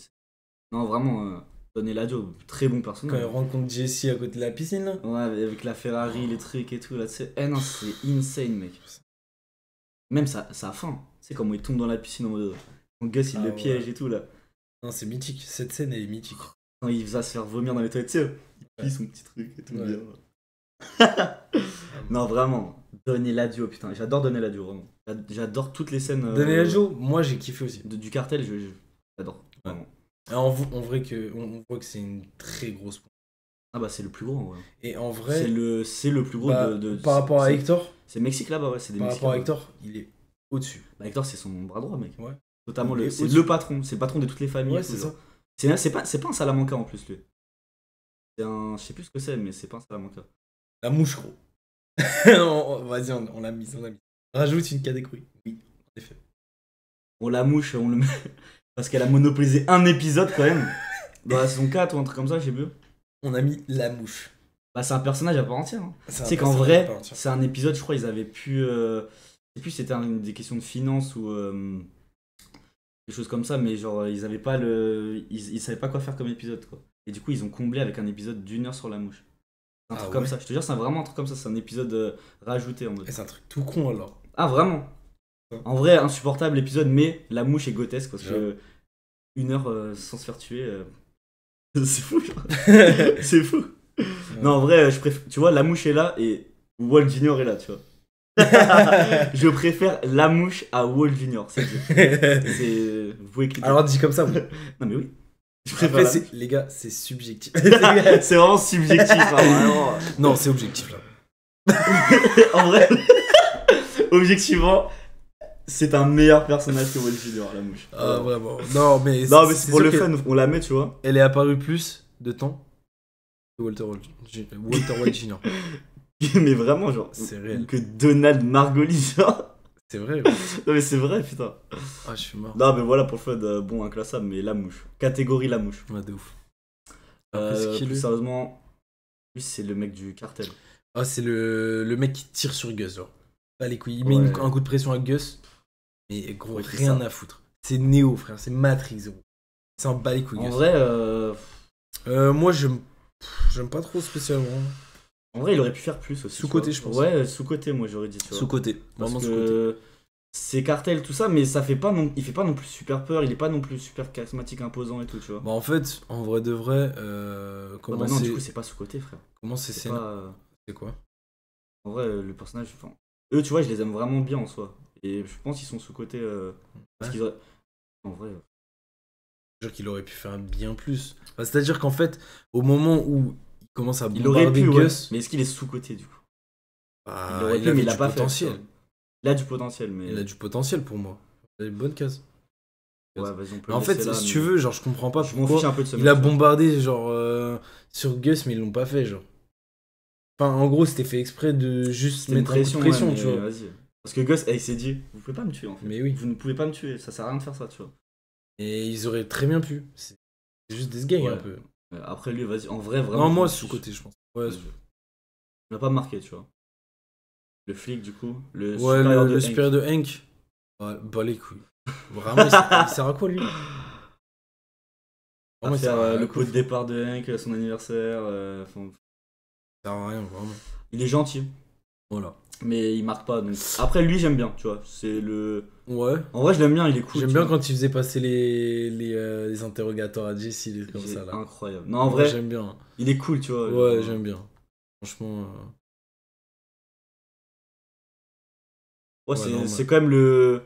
Non, vraiment. Don Eladio, très bon personnage. Quand il rencontre Jesse à côté de la piscine, là. Ouais, avec la Ferrari, les trucs et tout, là, tu sais. Non, c'est insane, mec. Même ça a fin. Tu sais, comment il tombe dans la piscine en mode. Mon Gus, il le piège et tout, là. Non, c'est mythique. Cette scène, elle est mythique. Quand il va se faire vomir dans les toilettes, tu sais, il plie son petit truc et tout. Ouais. Non, vraiment. Don Eladio, putain. J'adore Don Eladio, vraiment. J'adore toutes les scènes. Don Eladio, moi, j'ai kiffé aussi. Du cartel, j'adore. Vraiment. En vrai on voit que c'est une très grosse. Ah bah c'est le plus gros en vrai. Et en vrai c'est le plus gros de par rapport à Hector. C'est Mexique là-bas, ouais, c'est des Mexicains. Par rapport à Hector, il est au-dessus. Bah Hector c'est son bras droit, mec. Ouais. Totalement c'est le patron, c'est le patron de toutes les familles. Ouais, c'est ça. C'est pas un Salamanca en plus lui. C'est un, je sais plus ce que c'est, mais c'est pas un Salamanca. La mouche gros. Vas-y, on l'a mis, Rajoute une catégorie. Oui, en effet. On la mouche, on le met. Parce qu'elle a monopolisé un épisode quand même. Dans la saison 4 ou un truc comme ça, j'ai vu. On a mis la mouche. Bah c'est un personnage à part entière. Hein. Tu sais qu'en vrai, c'est un épisode, je crois, ils avaient pu... je sais plus si c'était des questions de finance ou... des choses comme ça, mais genre, ils avaient pas ils savaient pas quoi faire comme épisode, quoi. Et du coup, ils ont comblé avec un épisode d'1 heure sur la mouche. Un truc comme ça. Je te jure, c'est vraiment un truc comme ça. C'est un épisode rajouté en mode. Et c'est un truc tout con alors. Ah, vraiment? En vrai, insupportable l'épisode, mais la mouche est grotesque parce que 1 heure sans se faire tuer, c'est fou. C'est fou. Ouais. Non, en vrai, je préfère. Tu vois, la mouche est là et Walt Junior est là, tu vois. Je préfère la mouche à Walt Junior. Vous pouvez cliquer. Alors, dis comme ça, oui. Non, mais oui. Après, les gars, c'est subjectif. C'est vraiment subjectif. Hein, vraiment. Non, c'est objectif là. En vrai, objectivement. C'est un meilleur personnage que Walt Junior, la mouche. Ah, vraiment. Non, mais c'est pour le fun, on la met, tu vois. Elle est apparue plus de temps que Walter White Jr. Mais vraiment, genre. C'est réel. Que Donald Margolis, genre. C'est vrai. Non, mais c'est vrai, putain. Ah, je suis mort. Non, mais voilà, pour le fun, bon, inclassable, mais la mouche. Catégorie la mouche. Ouais, de ouf. Plus sérieusement, lui, c'est le mec du cartel. Ah, c'est le mec qui tire sur Gus, genre. Pas les couilles. Il met un coup de pression à Gus. Mais gros, rien à foutre. C'est Neo, frère. C'est Matrix, gros. C'est un bas les couilles. En vrai, moi, j'aime pas trop spécialement. En vrai, il aurait pu faire plus aussi. Sous-côté, je pense. Ouais, sous-côté, moi, j'aurais dit, tu vois. Sous-côté. Parce que c'est cartel, tout ça, mais ça fait pas il fait pas non plus super peur. Il est pas non plus super charismatique, imposant et tout, tu vois. Bah, en fait, en vrai de vrai, comment non, du coup, c'est pas sous-côté, frère. Comment c'est C'est quoi? En vrai, le personnage, enfin... Eux, tu vois, je les aime vraiment bien en soi. Et je pense qu'ils sont sous-côté. Parce qu'ils auraient... En vrai. Je veux dire qu'il aurait pu faire bien plus. Enfin, c'est-à-dire qu'en fait, au moment où il commence à bombarder Gus. Ouais. Mais est-ce qu'il est sous-côté du coup? Il aurait pu, mais il a pas potentiel. Fait. Il a du potentiel, mais. Il a du potentiel pour moi. Il a une bonne case. Ouais, vas-y, on peut en fait, si tu veux, genre, je comprends pas pourquoi un peu de ce il a bombardé genre sur Gus, mais ils l'ont pas fait, genre. Enfin, en gros, c'était fait exprès de juste mettre un coup de pression, tu vois. Parce que Gus, il s'est dit, vous pouvez pas me tuer en fait. Mais oui. Vous ne pouvez pas me tuer, ça sert à rien de faire ça, tu vois. Et ils auraient très bien pu. C'est juste des gays un peu. Après lui, vas-y, en vrai, vraiment. Non, moi, sous-côté, je pense. Ouais, il m'a pas marqué, tu vois. Le flic, du coup. Le supérieur de Hank. Ouais, bah les couilles. Vraiment, il sert à quoi, lui? Vraiment, faire le coup de départ de Hank à son anniversaire. Ça sert à rien, vraiment. Il est gentil. Voilà. Mais il marque pas. Donc... Après, lui, j'aime bien, tu vois. C'est le. Ouais. En vrai, je l'aime bien, il est cool. J'aime bien quand il faisait passer les interrogatoires à Jesse, comme ça, là. Incroyable. Non, en vrai, j'aime bien. Il est cool, tu vois. Ouais, j'aime bien. Franchement. Ouais, c'est quand même le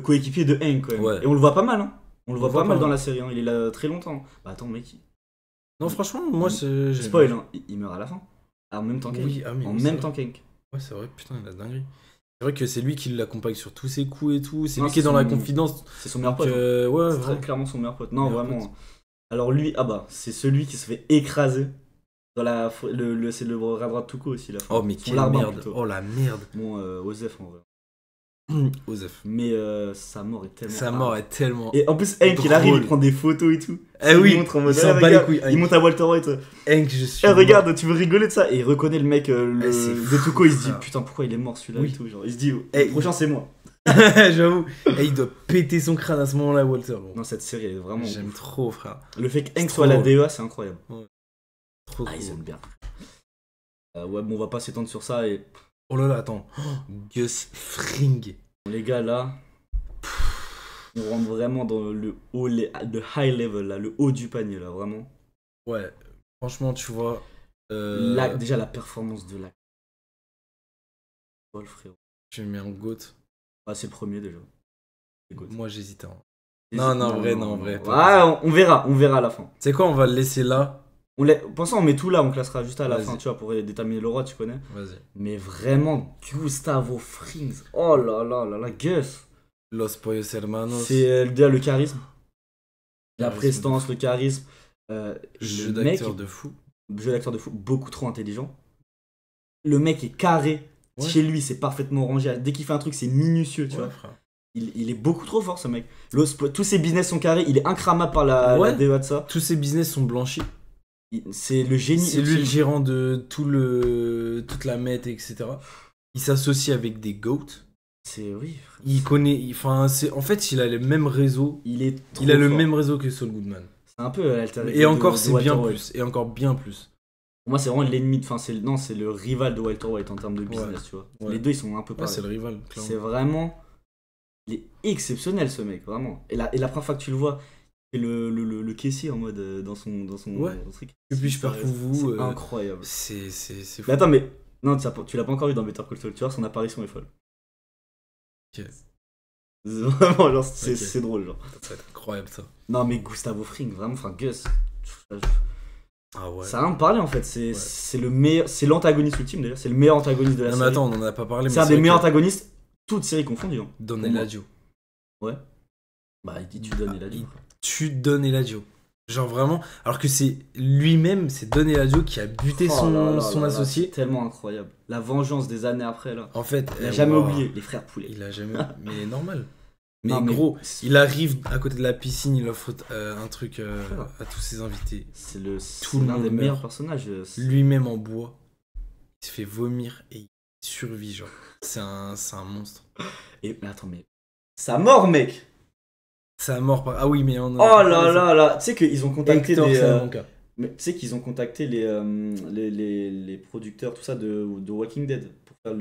coéquipier de Hank, quand même. Ouais. Et on le voit pas mal, hein. On le voit pas mal dans la série, hein. Il est là très longtemps. Bah attends, mec. Non, franchement, moi, c'est. Spoil, hein. Il meurt à la fin. En même temps qu'Hank. Oui, en même temps qu'Hank. Ouais, c'est vrai, putain, il a dinguerie. C'est vrai que c'est lui qui l'accompagne sur tous ses coups et tout. C'est lui qui est dans la confidence. C'est son meilleur pote. Ouais, c'est très clairement son meilleur pote. Non, vraiment. Pote. Alors lui, c'est celui qui se fait écraser. C'est le bras droit de Tuco aussi, là. Oh, mais quelle merde. Plutôt. Oh, la merde. Bon, Osef, en vrai. Osef. Mais sa mort est tellement. Et en plus, Hank, il arrive, il prend des photos et tout. Oui, montre en mode, il monte à Walter White. Hank, je suis. Regarde, tu veux rigoler de ça? Et il reconnaît le mec de Tuco, il se dit putain, pourquoi il est mort celui-là et tout. Genre, il se dit, le prochain c'est moi. J'avoue. Et il doit péter son crâne à ce moment-là, Walter. Bon. Non, cette série, elle est vraiment. J'aime trop, frère. Le fait que Hank soit à la DEA, c'est incroyable. Ouais. Trop ils aiment bien. Ouais, bon, on va pas s'étendre sur ça et. Oh là là, attends. Gus Fring. Les gars, là, on rentre vraiment dans le haut, le high level, là, le haut du panier, là, vraiment. Ouais, franchement, tu vois. Déjà, la performance de l'acteur. Frérot. Tu mets un GOAT. Ah, c'est le premier déjà. Moi, j'hésitais. Non, en vrai. Ouais, on verra à la fin. Tu sais quoi, on va le laisser là. Pensons, on met tout là, on classera juste à la fin, tu vois, pour déterminer le roi, tu connais. Vas-y. Mais vraiment, Gustavo Frings. Oh là là, Gus. Los Pollos Hermanos. C'est déjà le charisme. La prestance, le charisme. Jeu d'acteur de fou. Beaucoup trop intelligent. Le mec est carré. Ouais. Chez lui, c'est parfaitement rangé. Dès qu'il fait un truc, c'est minutieux, tu vois. Frère. Il est beaucoup trop fort, ce mec. Tous ses business sont carrés. Il est incramable par la DEA de ça. Tous ses business sont blanchis. C'est le génie. C'est lui le gérant de toute la Met, etc. Il s'associe avec des GOAT. Oui. Il connaît. En fait, il a le même réseau. Il a le même réseau que Saul Goodman. C'est un peu l'alter. Et encore, c'est bien plus. Et encore bien plus. Pour moi, c'est vraiment l'ennemi. C'est le rival de Walter White en termes de business, tu vois. Ouais. Les deux, ils sont un peu pareils. C'est le rival. Clairement. C'est vraiment. Il est exceptionnel, ce mec, vraiment. Et la première fois que tu le vois. Et le caissier en mode dans son truc. Et puis je perds pour vous. C'est incroyable. C'est fou. Mais attends, mais non, tu l'as pas encore vu dans Better Call Saul, tu vois, son apparition est folle. Ok. Vraiment, genre, c'est drôle, genre. Ça va être incroyable, ça. Non, mais Gustavo Fring, vraiment, enfin, Gus. Ah ouais. Ça a rien de parler en fait, c'est le meilleur, c'est l'antagoniste ultime d'ailleurs, c'est le meilleur antagoniste de la série. Non mais attends, on en a pas parlé. C'est un des meilleurs antagonistes, toutes séries confondues. Hein. Don Eladio. Ouais. Bah il dit tu donnes Eladio. Tu donnes Eladio. Genre vraiment, alors que c'est lui-même, c'est Don Eladio qui a buté son associé. C'est tellement incroyable. La vengeance des années après là. En fait, il a jamais oublié les frères Poulet. Il a jamais, mais normal. Mais non, gros, il arrive à côté de la piscine, il offre un truc à tous ses invités. C'est l'un des meilleurs personnages. Lui-même en bois, il se fait vomir et il survit, genre. C'est un monstre. Mais attends, mais sa mort, mec. Sa mort par... Ah oui, mais on a... Oh là là là. Tu sais qu'ils ont contacté mais tu sais qu'ils ont contacté les producteurs, tout ça, de Walking Dead pour faire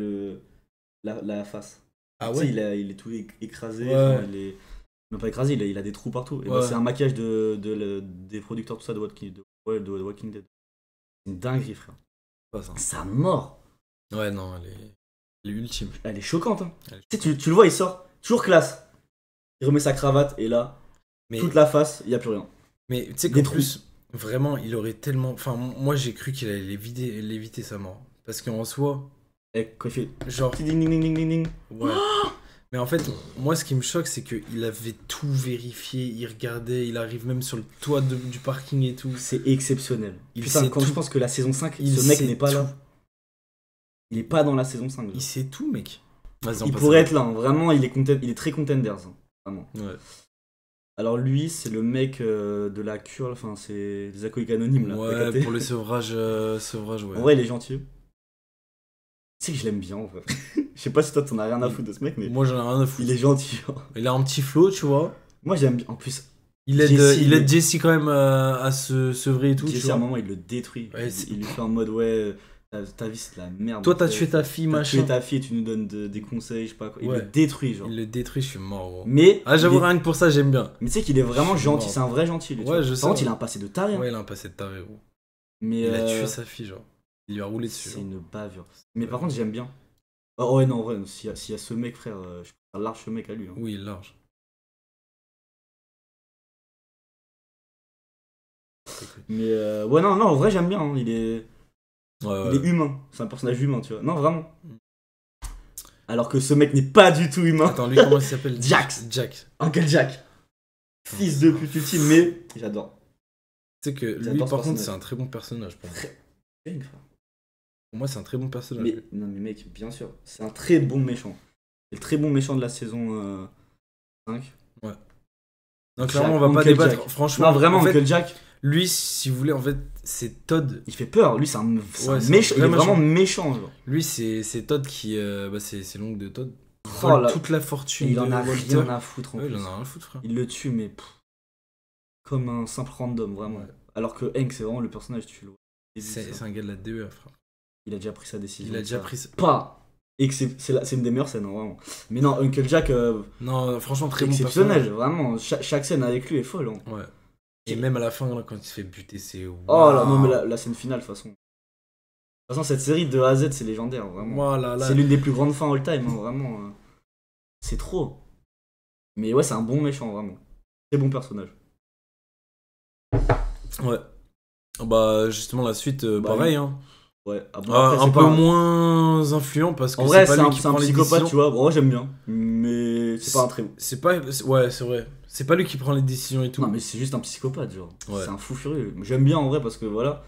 la face. Ah ouais. Il est tout écrasé. Ouais. Il est... Non, pas écrasé, il a des trous partout. Et c'est un maquillage des producteurs, tout ça, de Walking Dead. C'est une dinguerie, frère. Sa mort. Ouais, non, elle est ultime. Elle est choquante. Hein. Tu le vois, il sort, toujours classe. Il remet sa cravate et là, toute la face, il n'y a plus rien. Mais tu sais qu'en plus, vraiment, il aurait tellement... Enfin, moi, j'ai cru qu'il allait l'éviter sa mort. Parce qu'en soi... Et quand il fait... Genre... Ding, ding, ding, ding, ding. Ouais. Mais en fait, moi, ce qui me choque, c'est qu'il avait tout vérifié. Il regardait, il arrive même sur le toit du parking et tout. C'est exceptionnel. Putain, quand je pense que la saison 5, ce mec n'est pas là. Il est pas dans la saison 5. Il sait tout, mec. Il pourrait être là, hein. Vraiment, il est très contenders, hein. Vraiment. Ouais. Alors lui, c'est le mec de la cure, enfin c'est des alcooliques anonymes là. Ouais, pour le sevrage, ouais. En vrai, il est gentil. Tu sais que je l'aime bien en vrai. Je sais pas si toi t'en as rien à foutre de ce mec, mais moi j'en ai rien à foutre. Il est gentil. Il a un petit flow, tu vois. Moi j'aime bien. En plus, il aide Jesse quand même à se sevrer et tout. Jesse à un moment il le détruit. Ouais, il lui fait en mode ouais. Ta vie c'est de la merde. Toi t'as tué ta fille, machin. T'as tué ta fille et tu nous donnes des conseils, je sais pas quoi. Il le détruit, genre. Il le détruit, je suis mort, gros. Mais. J'avoue, rien que pour ça, j'aime bien. Mais tu sais qu'il est vraiment gentil, c'est un vrai gentil. Lui, ouais, je sais. Par contre, il a un passé de taré. Ouais, il a un passé de taré, gros. Mais il a tué sa fille, genre. Il lui a roulé dessus. C'est une bavure. Mais par contre, j'aime bien. Oh ouais, non, en vrai, s'il y a ce mec, frère, je préfère large ce mec à lui. Hein. Oui, large. Mais ouais, non, en vrai, j'aime bien. Hein. Il est humain. C'est un personnage humain, tu vois. Non, vraiment. Alors que ce mec n'est pas du tout humain. Attends, lui, comment il s'appelle? Jack. Uncle Jack. Fils de pute ultime, mais j'adore. Tu sais que lui, par contre, c'est un très bon personnage pour moi. Pour moi, c'est un très bon personnage. Non, mais mec, bien sûr. C'est un très bon méchant. C'est le très bon méchant de la saison 5. Ouais. Donc, clairement, on va pas débattre. Jack. Franchement, non, vraiment, Uncle Jack. Lui, si vous voulez, en fait, c'est Todd. Il fait peur. Lui, c'est un méchant. Il est vraiment méchant. Genre. Lui, c'est Todd qui. c'est l'oncle de Todd. Toute la fortune. Il en a rien à foutre. Il en a rien à foutre, frère. Il le tue, mais comme un simple random, vraiment. Ouais. Alors que Hank, c'est vraiment le personnage, tu le vois. C'est un gars de la DEA, frère. Il a déjà pris sa décision. Il a déjà pris. Pas. Et que c'est une des meilleures scènes, vraiment. Mais non, Uncle Jack. Non, franchement, très exceptionnel, vraiment. Chaque scène avec lui est folle. Hein. Ouais. Et même à la fin, là, quand il se fait buter, c'est. Wow. Oh là, non, mais la scène finale, de toute façon. De toute façon, cette série de A à Z, c'est légendaire, vraiment. Voilà, là. C'est l'une des plus grandes fins all time, hein, vraiment. C'est trop. Mais ouais, c'est un bon méchant, vraiment. Très bon personnage. Ouais. Bah, justement, la suite, pareil, hein. Ouais, après, un peu moins influent parce que en vrai, c'est un psychopathe, tu vois. Bon, moi j'aime bien, mais c'est pas un très bon. C'est pas, ouais, c'est vrai. C'est pas lui qui prend les décisions et tout. Non, mais c'est juste un psychopathe, genre. Ouais. C'est un fou furieux. J'aime bien en vrai parce que voilà.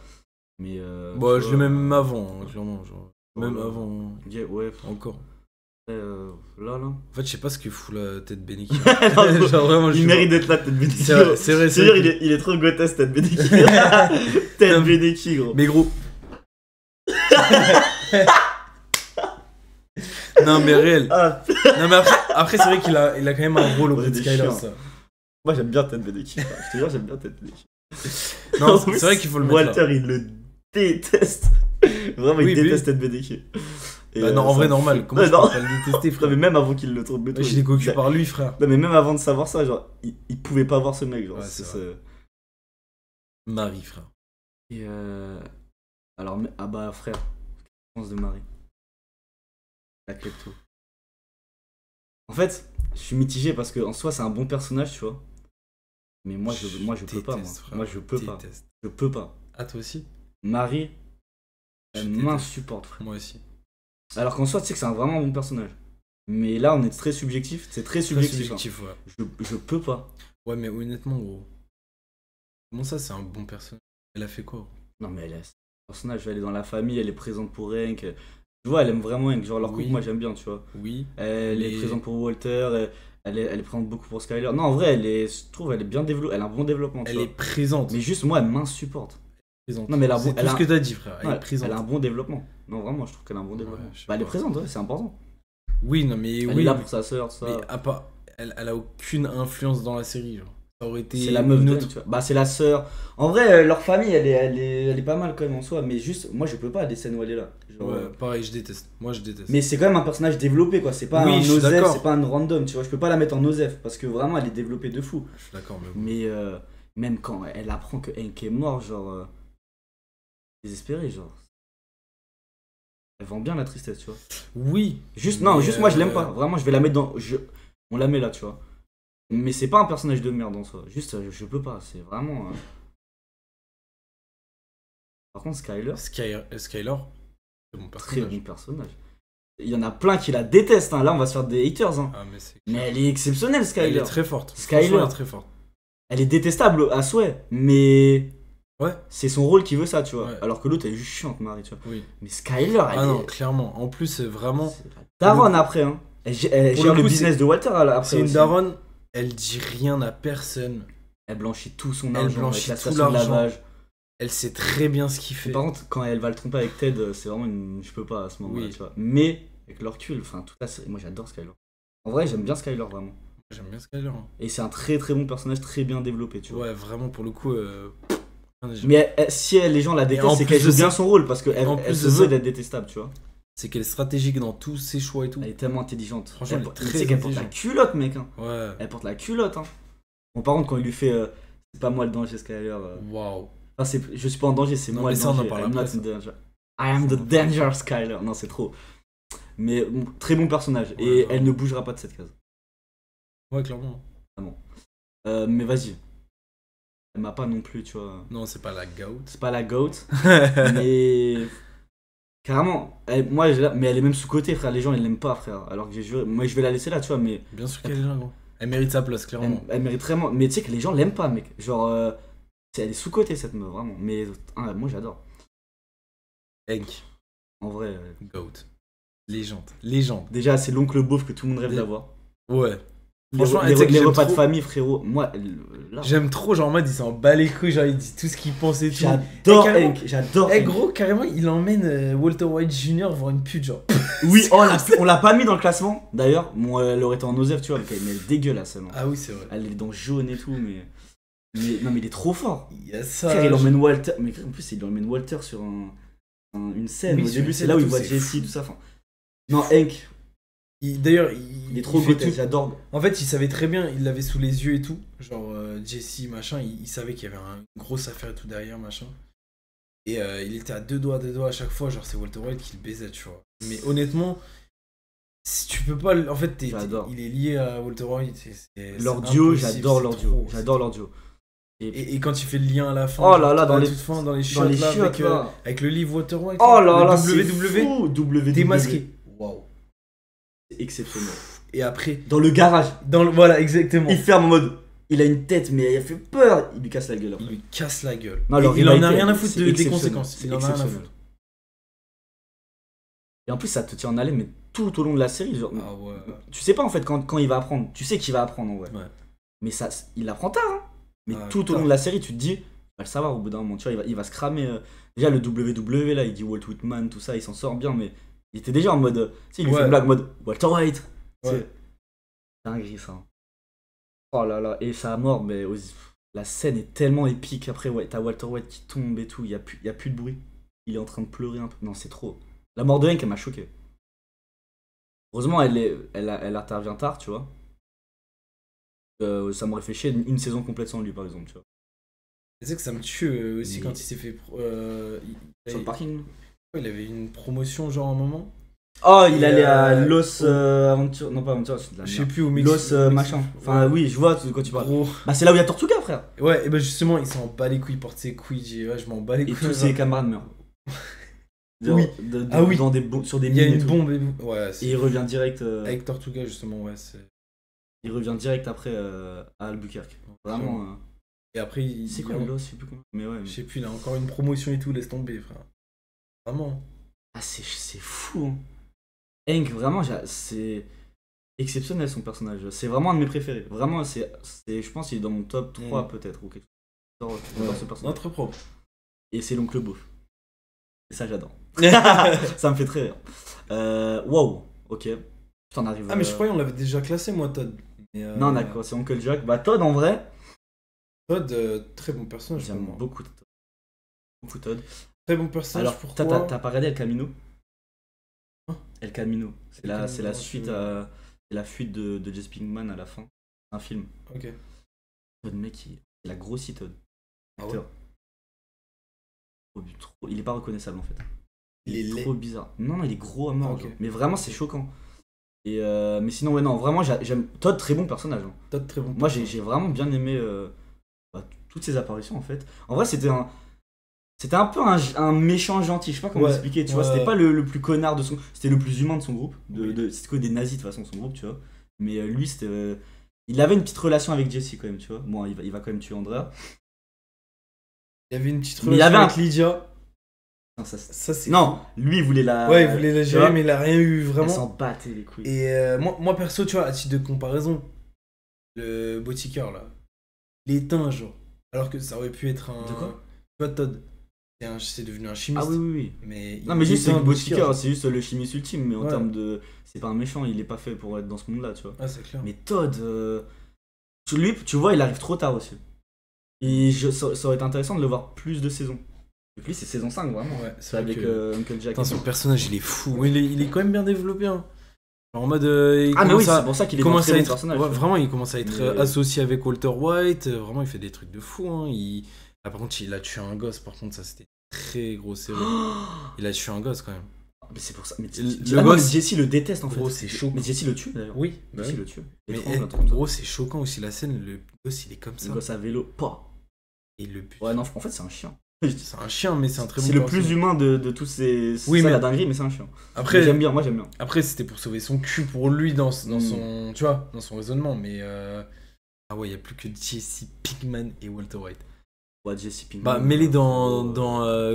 Mais bah, je l'aime même avant, hein, clairement, genre. Même avant. Ouais. Encore. Là. En fait, je sais pas ce que fout la tête Beneki. Genre vraiment, il mérite d'être là, tête Beneki. C'est vrai. C'est sûr, il est trop grotesque, tête Beneki. Tête Beneki, gros. Mais gros. Non mais réel. Non mais après c'est vrai qu'il a quand même un rôle auprès de Skyler, ça. Moi j'aime bien Ted Beneki. Je te jure, j'aime bien Ted Beneki. Non, c'est vrai qu'il faut le mettre Walter, là. Il le déteste. Vraiment, il déteste Ted Beneki. Bah non, en vrai, normal. Comment tu peux pas le détester, frère? Non, mais même avant qu'il le trouve béton. Il est cocu par lui, frère. Non, mais même avant de savoir ça, genre, il pouvait pas voir ce mec, genre. Ouais, c'est Marie, frère. Et alors, ah bah, frère, je pense de Marie. La klepto. En fait, je suis mitigé parce que en soi, c'est un bon personnage, tu vois. Mais moi, je peux pas, moi. Frère, moi, je peux pas. Je peux pas. Ah, toi aussi? Marie, elle m'insupporte, frère. Moi aussi. Alors qu'en soi, tu sais que c'est un vraiment bon personnage. Mais là, on est très subjectif. C'est très subjectif. Ouais. Je peux pas. Ouais, mais honnêtement, gros. Comment ça, c'est un bon personnage? Elle a fait quoi, gros? Non, mais elle est un personnage. Elle est dans la famille, elle est présente pour Hank. Tu vois, elle aime vraiment Hank. Genre, leur couple, moi, j'aime bien, tu vois. Oui. Elle est présente pour Walter. Elle est présente beaucoup pour Skyler. Non, en vrai, je trouve elle est bien développée. Elle a un bon développement. Elle est présente. Mais juste, moi, elle m'insupporte. Non, mais c'est tout ce que t'as dit, frère. Elle est présente. Elle a un bon développement. Non, vraiment, je trouve qu'elle a un bon développement. Elle est présente, ouais, c'est important. Oui, non, mais elle est là pour sa sœur, ça. Mais elle a aucune influence dans la série, genre. Ça aurait été. C'est la meuf neutre, tu vois. Bah, c'est la sœur. En vrai, leur famille, elle est pas mal quand même en soi, mais juste, moi, je peux pas des scènes où elle est là. Genre, ouais, pareil, je déteste. Moi, je déteste. Mais c'est quand même un personnage développé, quoi. C'est pas un Osef, c'est pas un random, tu vois. Je peux pas la mettre en Osef parce que vraiment, elle est développée de fou. Je suis d'accord, mais même quand elle apprend que Hank est mort, genre. Désespéré, genre. Elle vend bien la tristesse, tu vois. Oui. Juste moi je l'aime pas. Vraiment, je vais la mettre dans. On la met là, tu vois. Mais c'est pas un personnage de merde en soi. Juste, je peux pas. C'est vraiment. Par contre, Skyler, c'est bon personnage. Très bon personnage. Il y en a plein qui la détestent. Hein. Là, on va se faire des haters. Hein. Ah, mais elle est exceptionnelle, Skyler. Elle est très forte. Skyler, elle est très forte. Elle est détestable à souhait, mais Ouais. C'est son rôle qui veut ça, tu vois. Ouais. Alors que l'autre, elle est juste chiante, Marie, tu vois. Oui. Mais Skyler, elle non, clairement. En plus, vraiment... Daronne après, hein. Elle gère le business de Walter après. C'est une daronne, elle dit rien à personne. Elle blanchit tout son argent avec la station de lavage. Elle sait très bien ce qu'il fait. Par contre, quand elle va le tromper avec Ted, c'est vraiment une... Je peux pas à ce moment-là, tu vois. Mais, avec leur recul, enfin, toute la série... Moi, j'adore Skyler. En vrai, j'aime bien Skyler, vraiment. J'aime bien Skyler. Hein. Et c'est un très très bon personnage, très bien développé, tu vois. Ouais, vraiment, pour le coup... Mais si les gens la détestent, c'est qu'elle joue bien son rôle, parce qu'elle se veut d'être détestable, tu vois. C'est qu'elle est stratégique dans tous ses choix et tout. Elle est tellement intelligente. Franchement, tu sais qu'elle porte la culotte, mec. Hein. Ouais. Elle porte la culotte. Hein. Bon, par contre, quand il lui fait c'est pas moi le danger, Skyler. Waouh. Enfin, je suis pas en danger, c'est moi le danger. I'm not in danger. I am the danger, Skyler. Non, c'est trop. Mais très bon personnage. Ouais, et elle ne bougera pas de cette case. Ouais, clairement. Vraiment. Mais vas-y. Elle m'a pas non plus, tu vois. Non, c'est pas la GOAT. C'est pas la GOAT. Mais. Carrément. Mais elle est même sous-côté, frère. Les gens, ils l'aiment pas, frère. Alors que j'ai juré. Moi, je vais la laisser là, tu vois. Mais. Bien sûr qu'elle est là, gros. Elle mérite sa place, clairement. Elle mérite vraiment. Mais tu sais que les gens l'aiment pas, mec. Genre. Elle est sous-côté, cette meuf, vraiment. Mais moi, j'adore. Hank. En vrai. GOAT. Légende. Déjà, c'est l'oncle beauf que tout le monde rêve d'avoir. Ouais. Franchement, les repas de famille, frérot. Moi, là, j'aime trop, genre en mode il s'en bat les couilles, genre il dit tout ce qu'il pense et tout. J'adore Hank, j'adore Hank. Gros, carrément, il emmène Walter White Jr. voir une pute, genre. Oui, on l'a pas mis dans le classement, d'ailleurs. Bon, elle aurait été en Osef, tu vois, mais elle est dégueulasse. Ah oui, c'est vrai. Elle est dans jaune et tout, mais non, mais il est trop fort. Il y a ça. Frère, il emmène Walter, mais en plus, il emmène Walter sur une scène. Au début, c'est là où il voit Jesse, tout ça. Non, Hank. D'ailleurs, il est trop goûteux, j'adore. En fait, il savait très bien, il l'avait sous les yeux et tout. Genre, Jesse, machin, il savait qu'il y avait une grosse affaire et tout derrière, machin. Et il était à deux doigts à chaque fois. Genre, c'est Walter White qui le baisait, tu vois. Mais honnêtement, si tu peux pas. En fait, il est lié à Walter White. Leur duo, j'adore leur duo. J'adore leur duo. Et quand il fait le lien à la fin, oh là là, dans les chiottes là, avec le livre Walter White. Oh là là, WW démasqué. Waouh. C'est exceptionnel. Et après, dans le garage. Voilà, exactement. Il ferme en mode. Il a une tête, mais il a fait peur. Il lui casse la gueule. Après. Il lui casse la gueule. Non, alors, il en a rien à foutre des conséquences. Il en a rien à foutre. Et en plus, ça te tient en haleine, mais tout au long de la série. Genre, ah ouais. Tu sais pas en fait quand il va apprendre. Tu sais qu'il va apprendre en vrai. Ouais. Mais ça, il apprend tard. Hein. Mais tout au long de la série, tu te dis, il va le savoir au bout d'un moment. Tu vois, il va se cramer. Déjà, le WW, là, il dit Walt Whitman, tout ça, il s'en sort bien, mais. Il était déjà en mode. Tu sais, il lui fait une blague en mode Walter White. Ouais. C'est dingue, ça. Oh là là, et ça a mort, mais la scène est tellement épique. Après, t'as Walter White qui tombe et tout, il y a plus de bruit. Il est en train de pleurer un peu. Non, c'est trop. La mort de Hank, elle m'a choqué. Heureusement, elle intervient tard, tu vois. Ça m'aurait fait chier une saison complète sans lui, par exemple, tu vois. Tu sais que ça me tue aussi quand il s'est fait. Sur le parking. Il avait une promotion genre un moment. Oh, il allait à Los Aventuras. Non, pas Aventuras, c'est de la merde. Je sais plus où Mexique. Los machin. Enfin, oui, je vois de quoi tu parles. Gros. Bah, c'est là où il y a Tortuga, frère. Ouais, et bah justement, il s'en bat les couilles, il porte ses couilles. Ouais, je m'en bats les couilles. Et tous ses camarades meurent. Oui. Oui. Sur des mines. Il y a une bombe. Ouais, et il revient direct. Avec Tortuga, justement, ouais. Il revient direct après à Albuquerque. Vraiment. Et après, c'est quoi Los, je sais plus comment. Mais ouais. Je sais plus, il a encore une promotion et tout, laisse tomber, frère. Vraiment. Ah, c'est fou, hein. Hank, vraiment, c'est exceptionnel son personnage. C'est vraiment un de mes préférés. Vraiment, je pense qu'il est dans mon top 3 peut-être. Ou quelque chose. J'adore ce personnage. Très propre. Et c'est l'oncle beauf. Et ça, j'adore. Ça me fait très rire. Wow, ok. T'en arrives. Ah, mais je croyais qu'on l'avait déjà classé, moi, Todd. Non, d'accord, c'est Uncle Jack. Bah, Todd, en vrai. Todd, très bon personnage. J'aime beaucoup Todd. Très bon personnage. Alors, t'as pas regardé El Camino? El Camino. C'est la suite à. C'est la fuite de Jesse Pinkman à la fin. Un film. Ok. Todd, mec, il a grossi Todd. Ah ouais. Il est pas reconnaissable en fait. Il est trop bizarre. Non, il est gros à mort. Okay. Mais vraiment, c'est choquant. Et mais sinon, ouais, non, vraiment, j'aime. Todd, très bon personnage. Hein. Todd, très bon. Moi, j'ai vraiment bien aimé toutes ses apparitions en fait. En vrai, c'était un peu un méchant gentil, je sais pas comment expliquer, tu vois, c'était pas le plus connard de son... C'était le plus humain de son groupe, c'était quoi des nazis de toute façon son groupe, tu vois. Mais lui, c'était... Il avait une petite relation avec Jesse quand même, tu vois. Bon, il va quand même tuer Andrea. Il y avait une petite relation avec Lydia. Non, ça c'est non, lui il voulait la. Ouais, il voulait la gérer, mais il a rien eu vraiment. Elle s'en battait les couilles. Et moi perso, tu vois, à titre de comparaison, le botiqueur là, il est éteint, genre. Alors que ça aurait pu être un. De quoi? Tu vois, Todd. C'est devenu un chimiste. Ah oui. Mais non, mais juste c'est un botiqueur, c'est juste le chimiste ultime, mais en termes de. C'est pas un méchant, il est pas fait pour être dans ce monde-là, tu vois. Ah, c'est clair. Mais Todd, lui, tu vois, il arrive trop tard aussi. Et ça aurait été intéressant de le voir plus de saisons. Et puis c'est saison 5 vraiment. Ouais, c'est avec Uncle Jack. Putain, son personnage il est fou. Il est quand même bien développé. Hein. Genre en mode. Mais oui, c'est pour ça qu'il est un très bon personnage. Ouais, vraiment, il commence à être associé avec Walter White. Vraiment, il fait des trucs de fou. Hein. Par contre, il a tué un gosse. Par contre, ça c'était très gros série. Il a tué un gosse quand même. Mais c'est pour ça. Mais le gosse, Jesse le déteste en fait. Gros, c'est choquant. Mais Jesse le tue d'ailleurs. Oui, Jesse le tue. Mais gros, c'est choquant aussi la scène. Le gosse, il est comme ça. Le gosse à vélo, pas. Et le but. Ouais, non, en fait, c'est un chien. C'est un chien, mais c'est un très bon. C'est le plus humain de tous ces. Oui, mais la dinguerie, mais c'est un chien. Après, moi j'aime bien. Après, c'était pour sauver son cul pour lui dans son, tu vois, dans son raisonnement, mais ah ouais, il y a plus que Jesse Pinkman et Walter White. Ouais, Jesse Pinkman. Bah, mets-les dans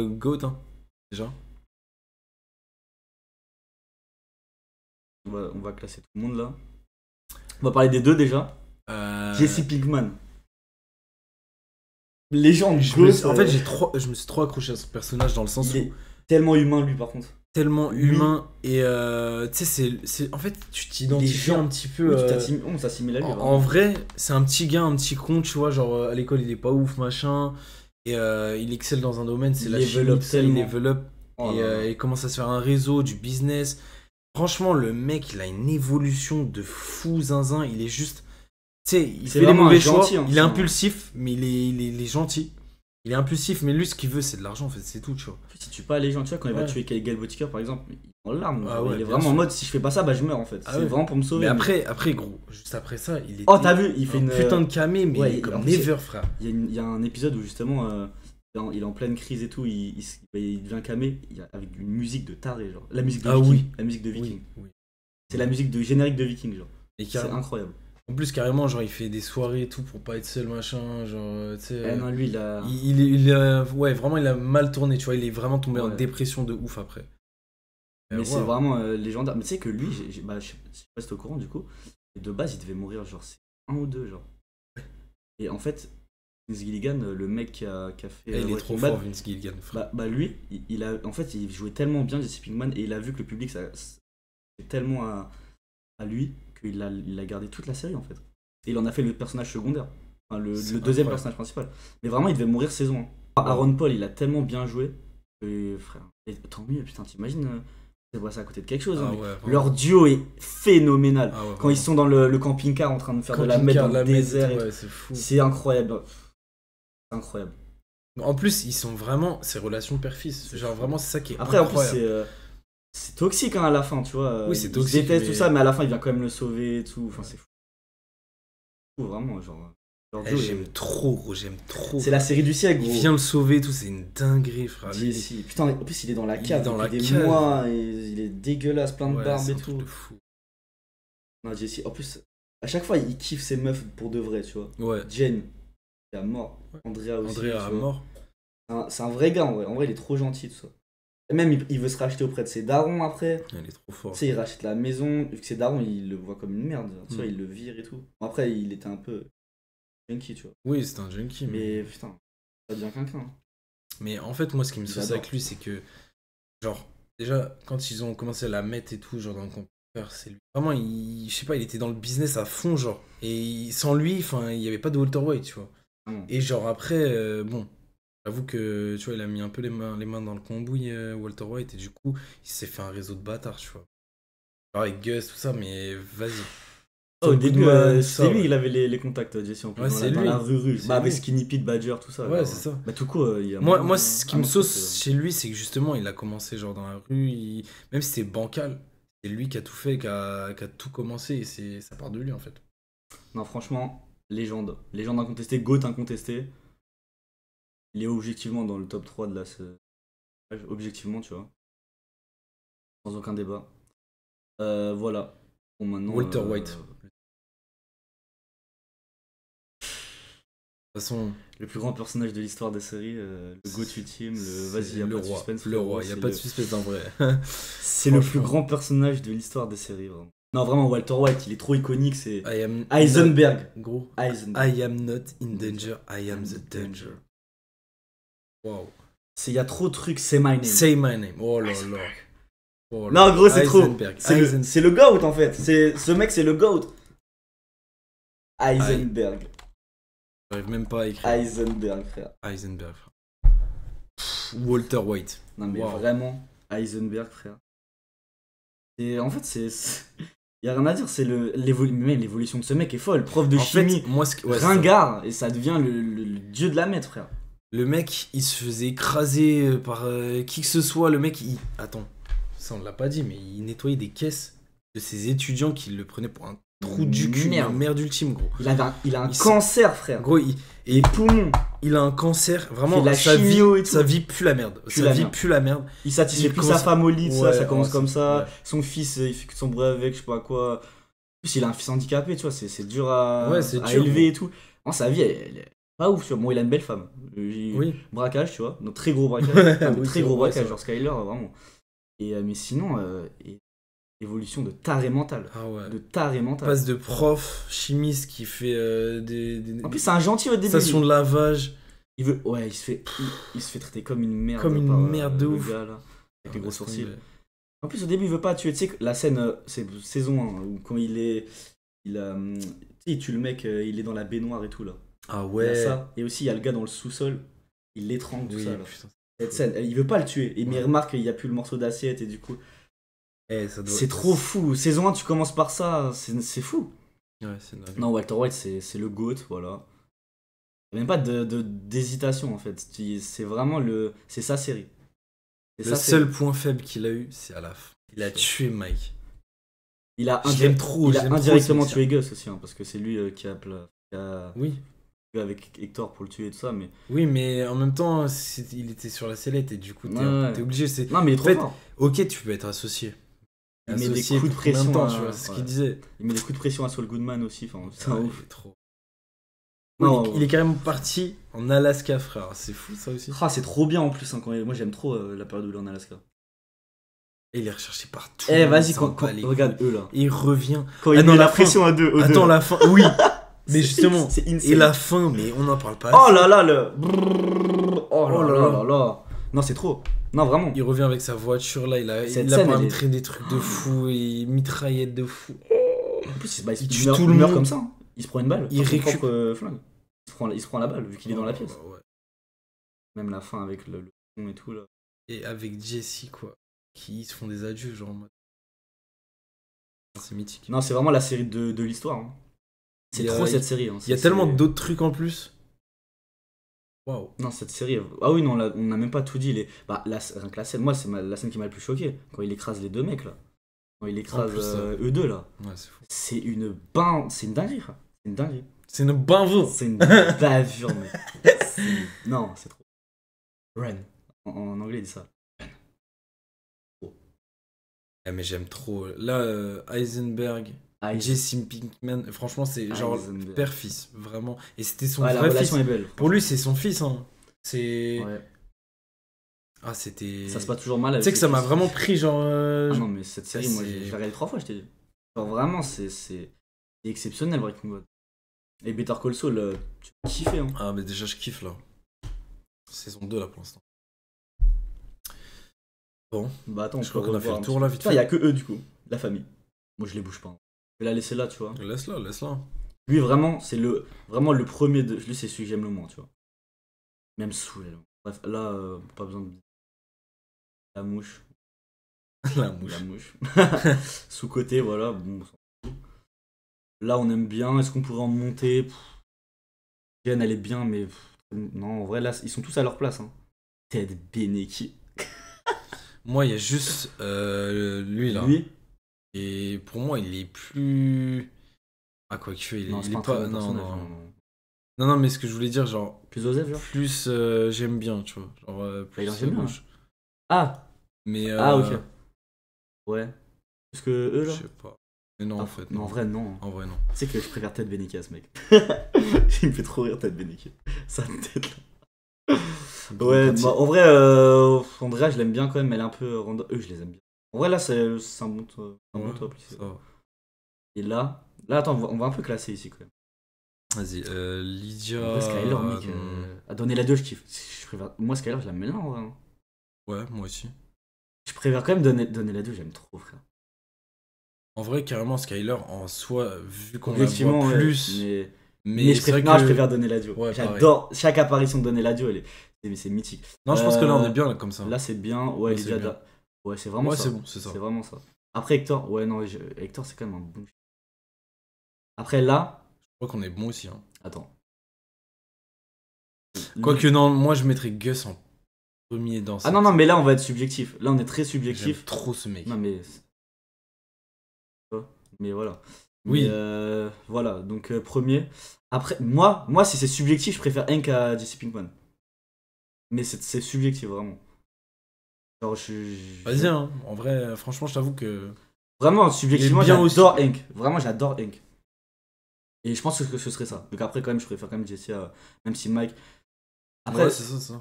Goat, hein, déjà. On va classer tout le monde là. On va parler des deux déjà. Jesse Pinkman. Légende. En fait, je me suis trop accroché à son personnage dans le sens où. Il est tellement humain, lui, par contre. Tellement humain et tu sais, c'est en fait, tu t'identifies un petit peu. On s'assimile à lui. En vrai, c'est un petit gars, un petit con, tu vois, genre à l'école il est pas ouf, machin, et il excelle dans un domaine, c'est la chimie, il level up, et il commence à se faire un réseau, du business. Franchement, le mec, il a une évolution de fou zinzin, il est juste. Tu sais, il fait les mauvais choix, il est impulsif, mais il est gentil. Il est impulsif, mais lui, ce qu'il veut, c'est de l'argent, en fait, c'est tout, tu vois. Si tu pas les gens, tu vois, quand il va tuer Gal Botiqueur, par exemple, il est en larmes. Il est vraiment sûr. en mode, si je fais pas ça, bah je meurs, en fait. C'est vraiment pour me sauver. Mais après, gros, juste après ça, il est. Oh, t'as vu, il fait une putain de camé, mais comme never, frère. Il y a un épisode où, justement, il est en pleine crise et tout, il devient camé avec une musique de taré, genre. La musique de Viking. Oui. La musique de Viking. Oui. C'est la musique de générique de Viking, genre. C'est incroyable. En plus, carrément, genre, il fait des soirées et tout pour pas être seul, machin, genre, tu sais... non, lui, il a... ouais, vraiment, il a mal tourné, tu vois, il est vraiment tombé en dépression de ouf après. Mais c'est vraiment légendaire. Mais tu sais que lui, je sais pas si t'es au courant, du coup, de base, il devait mourir, genre, c'est 1 ou 2, genre. Et en fait, Vince Gilligan, le mec qui a fait... il est trop fort, Vince Gilligan, frère. Bah lui, en fait, il jouait tellement bien, Jesse Pinkman, et il a vu que le public, ça tellement à lui... il a gardé toute la série en fait. Et il en a fait le personnage secondaire. Enfin, le deuxième personnage principal. Mais vraiment, il devait mourir saison 1. Aaron Paul, il a tellement bien joué. Et frère, et tant mieux, putain, t'imagines, ça à côté de quelque chose. Leur duo est phénoménal. Quand ils sont dans le camping-car en train de faire de la meth dans le désert. C'est incroyable. C'est incroyable. En plus, ils sont vraiment ces relations père-fils. Genre vraiment, c'est ça qui est après, incroyable. En plus, c'est toxique hein, à la fin, tu vois. Oui, c'est toxique. Il déteste tout ça, mais à la fin, il vient quand même le sauver et tout. Enfin, c'est fou. Vraiment, genre. J'aime trop, gros, j'aime trop. C'est la série du siècle, gros. Il vient le sauver et tout, c'est une dinguerie, frère. Putain, en plus, il est dans la cave depuis des mois et il est dégueulasse, plein de barbe et tout. De fou. Non, Jesse, en plus, à chaque fois, il kiffe ses meufs pour de vrai, tu vois. Ouais. Jane, il est à mort. Andrea aussi. Andrea à mort. C'est un vrai gars, en vrai. En vrai, il est trop gentil, tout ça. Même il veut se racheter auprès de ses darons après. Il est trop fort. Tu sais, il rachète la maison. Vu que ses darons, il le voit comme une merde. Tu vois, il le vire et tout. Bon, après, il était un peu junkie, tu vois. Oui, c'était un junkie. Mais putain, ça devient quelqu'un. Mais en fait, moi, ce qui me sauce avec lui, c'est que, genre, déjà, quand ils ont commencé à la mettre et tout, genre, dans le computer, c'est lui. Vraiment, je sais pas, il était dans le business à fond, genre. Et sans lui, enfin, il y avait pas de Walter White, tu vois. Et genre, après, bon. J'avoue que, tu vois, il a mis un peu les mains dans le cambouis, Walter White, et du coup, il s'est fait un réseau de bâtards, tu vois. Alors, avec Gus, tout ça, mais vas-y. Au début, c'est lui, il avait les contacts, Jesse, en plus, dans la rue. Bah, avec Skinny Pete, Badger, tout ça. Ouais, c'est ça. Bah, tout court, il y a... Moi, ce qui me sauce chez lui, c'est que justement, il a commencé, genre, dans la rue, même si c'est bancal, c'est lui qui a tout fait, qui a tout commencé, et ça part de lui, en fait. Non, franchement, légende. Légende incontestée, GOAT incontesté. Il est objectivement dans le top 3 de la... Objectivement, tu vois. Sans aucun débat. Voilà. Bon, maintenant, Walter White. toute façon, le plus grand personnage de l'histoire des séries, le GOAT ultime, vas-y, y a pas de suspense. Le roi, y a pas de suspense en vrai. C'est le plus grand personnage de l'histoire des séries, vraiment. Non, vraiment, Walter White, il est trop iconique, c'est Heisenberg. Gros. Heisenberg. I am not in danger, I am the danger. Wow. Il y a trop de trucs, say my name. Say my name, oh là là. Oh là. Non, gros, c'est trop. C'est le GOAT en fait. Ce mec, c'est le GOAT. Heisenberg. J'arrive même pas à écrire. Heisenberg, frère. Heisenberg, frère. Walter White. Non, mais vraiment, Heisenberg, frère. Et en fait, y a rien à dire, c'est l'évolution de ce mec est folle. Prof de chimie, ringard, et ça devient le dieu de la maître, frère. Le mec, il se faisait écraser par qui que ce soit. Le mec, Attends, ça on l'a pas dit, mais il nettoyait des caisses de ses étudiants qui le prenaient pour un trou du cul, une merde ultime, gros. Il a un cancer, frère. Gros, et poumons. Il a un cancer, vraiment, sa vie pue la merde. Pue la merde. Il satisfait plus sa femme au lit, ça commence comme ça. Ouais. Son fils, il fait que son bruit avec, je sais pas quoi. En plus, il a un fils handicapé, tu vois, c'est dur à élever et tout. En sa vie, elle est pas ouf, tu vois. Bon, il a une belle femme. Braquage, tu vois. Donc, très gros braquage. Très gros braquage, genre Skyler, vraiment. Mais sinon, évolution de taré mental. Ah ouais. De taré mental. Passe de prof chimiste qui fait En plus, c'est un gentil au début. Station de lavage. Il se fait traiter comme une merde. Comme une merde de ouf. Gars, là, avec les gros sourcils. En plus, au début, il veut pas tuer. Tu sais que la scène, c'est saison 1, où quand tu sais, il tue le mec, il est dans la baignoire et tout, là. Ah ouais. Il y a ça. Et aussi, il y a le gars dans le sous-sol, il l'étrangle, tout ça, là. Putain. Cette scène, il veut pas le tuer. Mais il remarque qu'il y a plus le morceau d'assiette, et du coup... C'est trop fou. Saison 1, tu commences par ça, c'est fou. Ouais, c'est dingue. Non, Walter White, c'est le GOAT, voilà. Il n'y a même pas d'hésitation, en fait. C'est vraiment c'est sa série. Le seul point faible qu'il a eu, c'est à la fin. Il a tué Mike. Il a indirectement tué Gus aussi, hein, parce que c'est lui qui a avec Hector pour le tuer et tout ça, mais... Oui, mais en même temps, il était sur la sellette, et du coup, t'es obligé... Non, mais il est trop fort. Ok, tu peux être associé. Il met des coups de pression c'est ce qu'il disait. Il met des coups de pression à Saul Goodman aussi, enfin, c'est ouf. Trop. Il est carrément parti en Alaska, frère. C'est fou, ça aussi. Ah, c'est trop bien en plus. Hein, moi, j'aime trop la période où il est en Alaska. Et il est recherché partout. Vas-y, regarde eux là. Et il revient. Quand il met la pression à deux. Attends, la fin. Oui. Mais justement. Et la fin, mais on n'en parle pas. Oh là là, oh là là. Non, c'est trop. Non, vraiment. Il revient avec sa voiture là. Il a pas montré des trucs de fou. Et mitraillette de fou. En plus, il tue tout le monde comme ça. Il se prend une balle. Il récupère flingue. Il se prend la balle vu qu'il est dans la pièce. Ouais. Même la fin avec le son et tout là. Et avec Jesse quoi. Qui se font des adieux genre en mode. C'est mythique. Non, c'est vraiment la série de l'histoire. Hein. C'est trop cette série. Hein. Il y a tellement d'autres trucs en plus. Waouh. Non, cette série. Ah oui, non, on n'a même pas tout dit. La scène, moi, c'est la scène qui m'a le plus choqué. Quand il écrase les deux mecs là. Quand il écrase eux deux là. Ouais, c'est fou. C'est une dinguerie, frère. C'est une dinguerie. C'est une bavure. C'est une bavure, mais. Non, c'est trop. Ren. En anglais, il dit ça. Ah, mais j'aime trop. Là, Heisenberg, Jesse Pinkman, franchement, c'est genre père-fils, vraiment. Et c'était son vrai fils. Est belle, pour lui, c'est son fils. Hein. C'est. Ouais. Ah, c'était. Ça se passe toujours mal. Tu sais que ça m'a vraiment pris, genre. Ah non, mais cette série, moi, j'ai regardé 3 fois, je t'ai dit. Genre, vraiment, c'est exceptionnel, Breaking Bad. Et Better Call Saul, tu vas kiffer. Hein. Ah, mais déjà, je kiffe là. Saison 2 là pour l'instant. Bon, bah attends, je crois qu'on a fait le tour là vite fait. Il y a que eux du coup, la famille. Moi je les bouge pas. Je vais la laisser là, tu vois. Laisse-la. Lui vraiment, c'est le premier de. Lui c'est celui que j'aime le moins, tu vois. Même sous. Bref, là, pas besoin de. La mouche. La mouche. Sous côté, voilà. Bon, là on aime bien. Est-ce qu'on pourrait en monter? Jen elle est bien, mais non, en vrai là ils sont tous à leur place. Hein. Ted Beneki. Moi, il y a juste lui là. Lui. Et pour moi, il est plus. Ah, quoi que il est pas. Non, mais ce que je voulais dire, genre. Plus Osef, genre. Plus j'aime bien, tu vois. Genre. Plus gauche. Ah. Mais. Ah, ok. Ouais. Parce que eux là. Je sais pas. Mais non, en fait. Non, en vrai, non. En vrai, non. Tu sais que je préfère Ted Beneke, ce mec. Il me fait trop rire, Ted Beneke. Sa tête là. Ouais, bah, en vrai, Andrea, je l'aime bien quand même, elle est un peu random. Eux, je les aime bien. En vrai, là, c'est un bon top. Et là, attends, on va un peu classer ici quand même. Vas-y, Lydia. En vrai, Skyler, mec. À donner la 2, je kiffe. Moi, Skyler, je l'aime bien en vrai. Ouais, moi aussi. Je préfère quand même donner la 2, j'aime trop, frère. En vrai, carrément, Skyler, en soi, vu qu'on la voit plus. Mais je préfère donner la duo. Ouais, j'adore chaque apparition de donner la duo, c'est mythique. Non, je pense que là, on est bien là, comme ça. Là, c'est bien. Ouais, Lydia. Ouais, c'est vraiment ça. C'est bon, c'est ça. C'est vraiment ça. Après, Hector, ouais, non, Hector, c'est quand même un bon. Après, là. Je crois qu'on est bon aussi. Hein. Attends. Quoique, non, moi, je mettrais Gus en premier dans ça. Ah non, mais là, on va être subjectif. Là, on est très subjectif. J'aime trop ce mec. Non, mais voilà. Oui. Voilà, donc premier. Après, moi, si c'est subjectif, je préfère Hank à Jesse Pinkman. Mais c'est subjectif, vraiment. Genre, Vas-y, hein. En vrai, franchement, je t'avoue que. Vraiment, subjectivement, j'adore Hank. Vraiment, j'adore Hank. Et je pense que ce serait ça. Donc après, quand même, je préfère quand même Jesse à. Même si Mike. Après, ouais, c'est ça.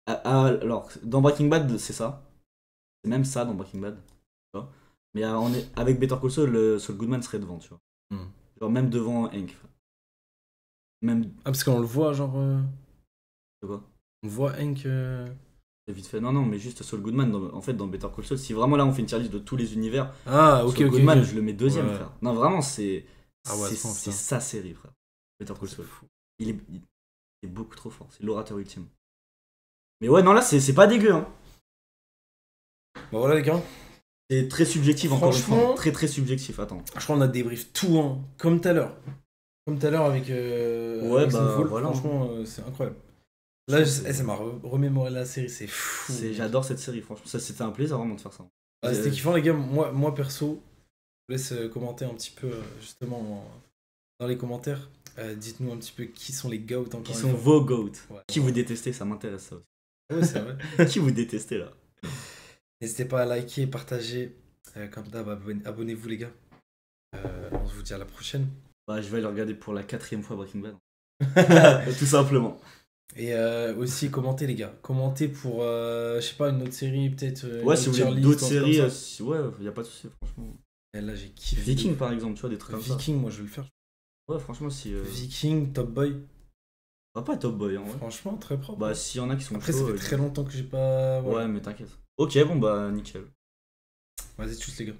Alors, dans Breaking Bad, c'est ça. C'est même ça dans Breaking Bad. Mais avec Better Call Saul, Saul Goodman serait devant, tu vois. Genre même devant Hank. Même... Ah, parce qu'on le voit, genre... De quoi? On voit Hank... C'est vite fait. Non, mais juste Saul Goodman, en fait, dans Better Call Saul, si vraiment là on fait une tier list de tous les univers, Saul Goodman, je le mets deuxième, frère. Non, vraiment, c'est c'est sa série, frère. Better Call Saul. Il est beaucoup trop fort. C'est l'orateur ultime. Mais ouais, non, là, c'est pas dégueu, hein. Bah voilà, les gars. C'est très subjectif, encore une fois. Très très subjectif, attends. Je crois qu'on a débrief tout, hein. Comme tout à l'heure. avec ouais, avec bah voilà. Franchement, c'est incroyable. Là, ça m'a remémoré la série, c'est fou. J'adore cette série, franchement. Ça, c'était un plaisir vraiment de faire ça. C'était kiffant, les gars. Moi perso, je vous laisse commenter un petit peu, justement, dans les commentaires. Dites-nous un petit peu qui sont les GOAT. Qui sont vos GOAT. Ouais. Qui vous détestez, ça m'intéresse ça aussi. Ouais, c'est vrai. Qui vous détestez là? N'hésitez pas à liker, partager. Comme d'hab, abonnez-vous les gars. On se vous dit à la prochaine. Bah, je vais aller regarder pour la 4e fois Breaking Bad. Tout simplement. Et aussi commentez les gars. Commentez pour, je sais pas, une autre série peut-être. Ouais, si vous voulez d'autres séries, ouais, y a pas de souci, franchement. Et là j'ai kiffé. Viking par exemple, tu vois, des trucs comme ça. Viking, moi je vais le faire. Ouais, franchement, si. Viking, Top Boy. Bah, pas Top Boy, hein, ouais. Franchement, très propre. Bah, s'il y en a qui sont après, chauds, ça fait très longtemps que j'ai pas. Ouais, mais t'inquiète. Ok, bon, bah, nickel. Vas-y, tous les gars.